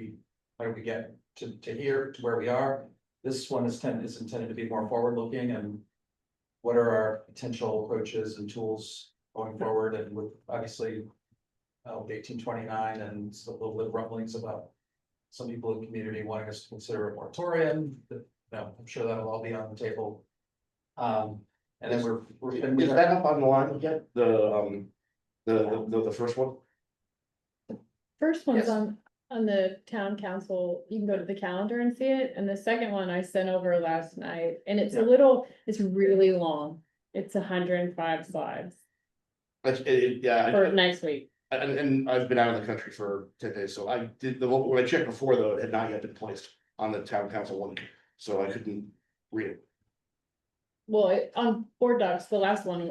we get to here, to where we are. This one is intended to be more forward-looking and what are our potential approaches and tools going forward, and with obviously with 1829 and a little bit of rumblings about some people in the community wanting us to consider a moratorium. I'm sure that'll all be on the table. And then Is that up on the line yet? The first one? First one's Yes. on the town council, you can go to the calendar and see it, and the second one I sent over last night, and it's Yeah. it's really long. It's 105 slides Yeah. for next week. And I've been out of the country for 10 days, so I did, when I checked before, though, it had not yet been placed on the town council one, so I couldn't read it. Well, on board docs, the last one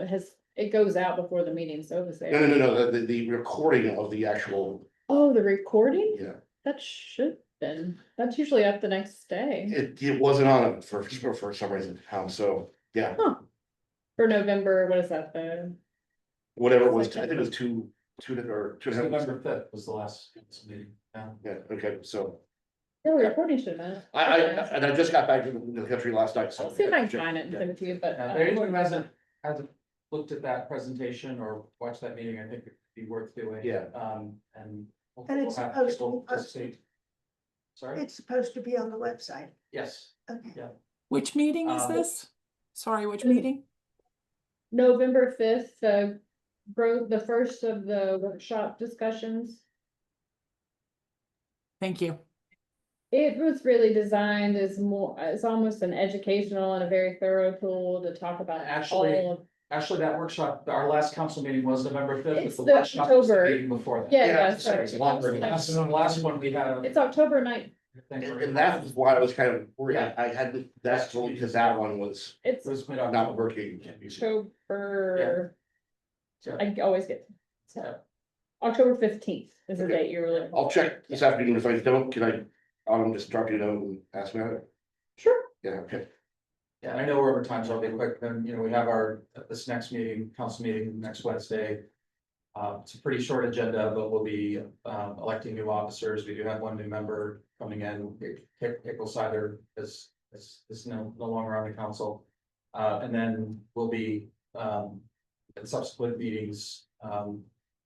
it goes out before the meeting, so it was there. No, the recording of the actual, Oh, the recording? yeah, That should been, that's usually up the next day it wasn't on it for some reason, so, yeah, for November, what is that, whatever it was, I think it was two or two and a half. November 5th was the last meeting. Yeah, okay, so, no, the recording should have been. and I just got back to the country last night, so. I'll see if I can find it and send it to you, but. Anyone who hasn't looked at that presentation or watched that meeting, I think it'd be worth doing. Yeah. And. And it's we'll have supposed to people be posted. participate. Sorry, It's supposed to be on the website. yes, Okay. Which meeting is this? Sorry, which meeting? November 5th, the first of the workshop discussions. Thank you. It was really designed as it's almost an educational and a very thorough tool to talk about Actually, all of. actually, that workshop, our last council meeting was November 5th. It's but the workshop was the October. meeting before that. Yeah, Yeah, that's sorry, right. it's longer than The last one we had. It's October 9th. And that was why I was kind of worried, I had, that's only because that one was It's It was not working. October. Yeah. I always get, so, October 15th is the Okay. date you're looking. I'll check this afternoon, if I don't, can I just drop you a note and ask me about it? Sure. Yeah, okay. Yeah, I know we're over time, so I'll be quick. Then, we have this next meeting, council meeting next Wednesday. It's a pretty short agenda, but we'll be electing new officers. We do have one new member coming in. Pickle Cider is no longer on the council. And then we'll be in subsequent meetings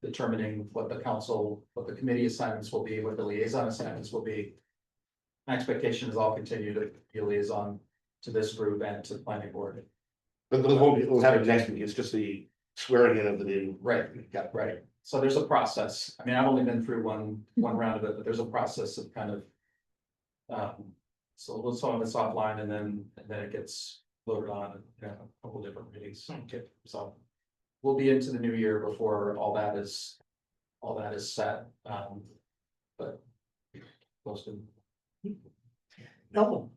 determining what the committee assignments will be, what the liaison assignments will be. My expectation is I'll continue to be a liaison to this group and to the planning board. But we'll have it next week, it's just the swearing in of the new. Right. Yeah, Right, so there's a process. I mean, I've only been through one round of it, but there's a process of kind of. So some of it's offline and then it gets loaded on, a couple different meetings. Okay, so. We'll be into the new year before all that is all that is set, but. Posted. No,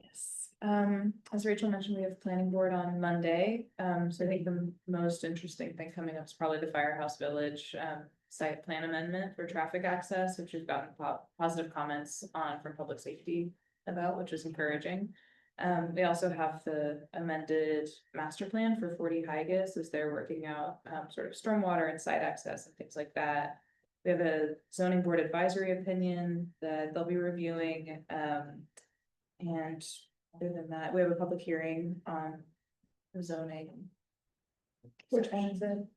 Yes, as Rachel mentioned, we have planning board on Monday, so I think the most interesting thing coming up is probably the Firehouse Village, site plan amendment for traffic access, which we've gotten positive comments on from public safety about, which is encouraging. We also have the amended master plan for 40 Higas as they're working out, sort of stormwater and site access and things like that. We have a zoning board advisory opinion that they'll be reviewing, and other than that, we have a public hearing on the zoning. Which one is it?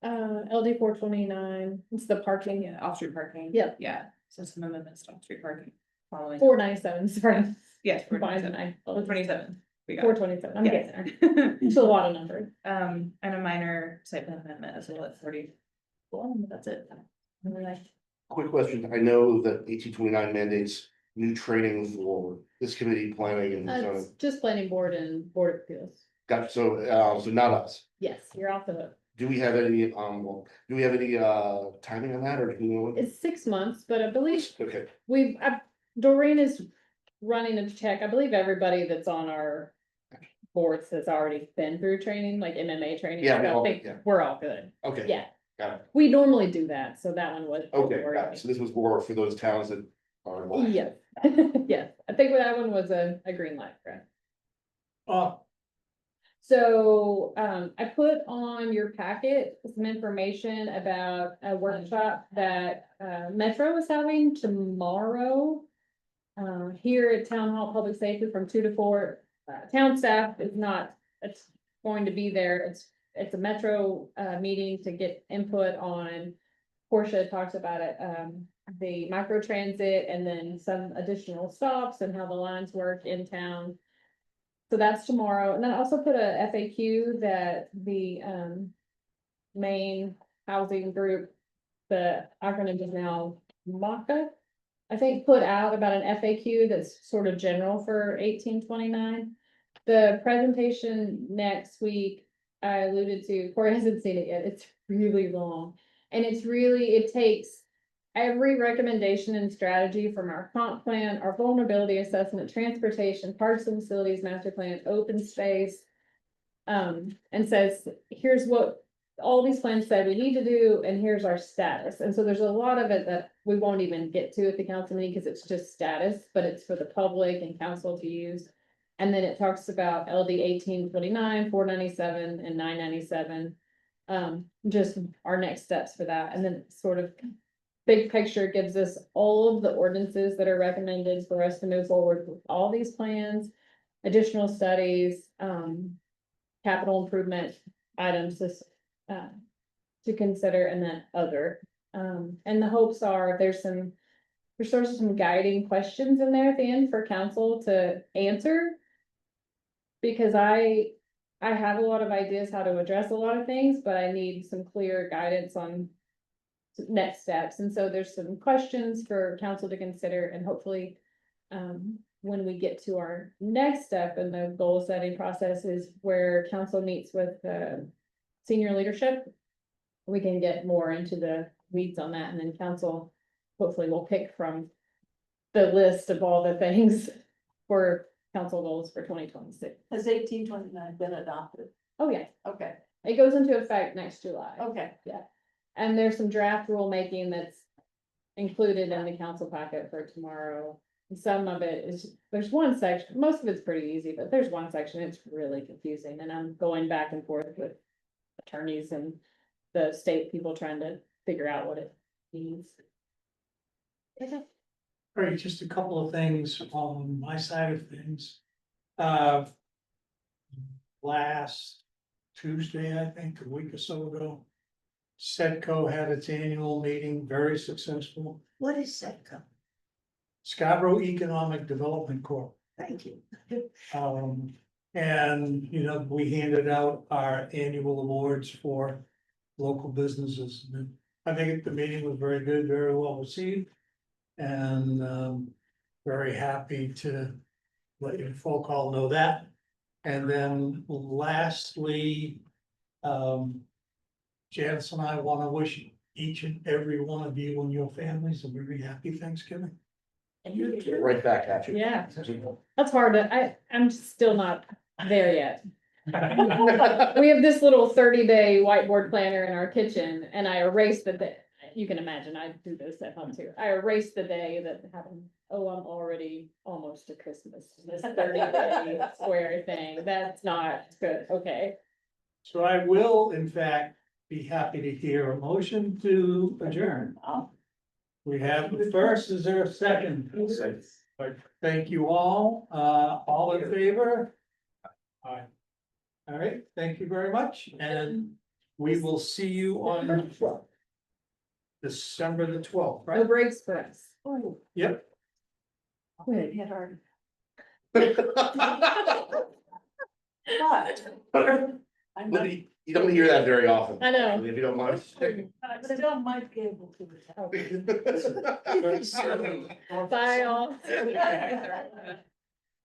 LD 429, it's the parking, yeah, off-street parking. Yep. Yeah, so some amendments to off-street parking following. 497, sorry. Yes, 427, 427. We got 427, I'm guessing. It's a lot of numbers. And a minor site plan amendment as well at 34, that's it. Quick question, I know that 1829 mandates new training for this committee, planning and It's zoning. just planning board and board of appeals. Gotcha, so not us. Yes, you're off the hook. Do we have any, timing on that, or do you know? It's 6 months, but I believe Okay, Doreen is running a check. I believe everybody that's on our boards has already been through training, like MMA training. Yeah, So I think yeah. we're all good. okay. Yeah, Got it. we normally do that, so that one was. Okay, got it. So this was more for those towns that are. Yes, yes, I think that one was a green light, correct? So, I put on your packet some information about a workshop that, Metro is having tomorrow. Here at Town Hall Public Safety from 2 to 4, town staff is not, it's going to be there, it's a Metro, meeting to get input on. Portia talks about it, the micro transit and then some additional stops and how the lines work in town. So that's tomorrow, and then I also put a FAQ that the Maine Housing Group, the acronym is now MACA, I think, put out about an FAQ that's sort of general for 1829. The presentation next week, I alluded to, Corey hasn't seen it yet, it's really long. And it takes every recommendation and strategy from our comp plan, our vulnerability assessment, transportation, parks and facilities, master plan, open space. And says, here's what all these plans said we need to do, and here's our status. And so there's a lot of it that we won't even get to at the council meeting because it's just status, but it's for the public and council to use. And then it talks about LD 1829, 497, and 997. Just our next steps for that. And then sort of big picture gives us all of the ordinances that are recommended for us to move forward with all these plans, additional studies, capital improvement items to consider, and then other. And the hopes are there's sort of some guiding questions in there at the end for council to answer. Because I have a lot of ideas how to address a lot of things, but I need some clear guidance on next steps. And so there's some questions for council to consider, and hopefully, when we get to our next step in the goal setting process is where council meets with the senior leadership. We can get more into the weeds on that, and then council hopefully will pick from the list of all the things for council goals for 2026. Has 1829 been adopted? Oh, yeah, Okay, it goes into effect next July. okay. And there's some draft rulemaking that's included in the council packet for tomorrow. Some of it is, there's one section, most of it's pretty easy, but there's one section, it's really confusing, and I'm going back and forth with attorneys and the state people trying to figure out what it means. All right, just a couple of things on my side of things. Last Tuesday, I think, a week or so ago, SEDCO had its annual meeting, very successful. What is SEDCO? Scarborough Economic Development Corp. Thank you. And, you know, we handed out our annual awards for local businesses. And I think the meeting was very good, very well received. And, very happy to let you folk all know that. And then lastly, Janice and I want to wish each and every one of you and your families a very happy Thanksgiving. Right back at you. Yeah, that's hard I'm still not there yet. We have this little 30-day whiteboard planner in our kitchen and I erased the day. You can imagine I do this at home too. I erased the day that happened. Oh, I'm already almost to Christmas. This 30-day square thing. That's not good. Okay. So I will, in fact, be happy to hear a motion to adjourn. We have the first, is there a second? Thank you all, all in favor? Aye. All right, thank you very much, and we will see you on December the 12th, No right? breaks for us. Yep. Good. You don't hear that very often. I know. If you don't mind. I still might be able to. Bye all.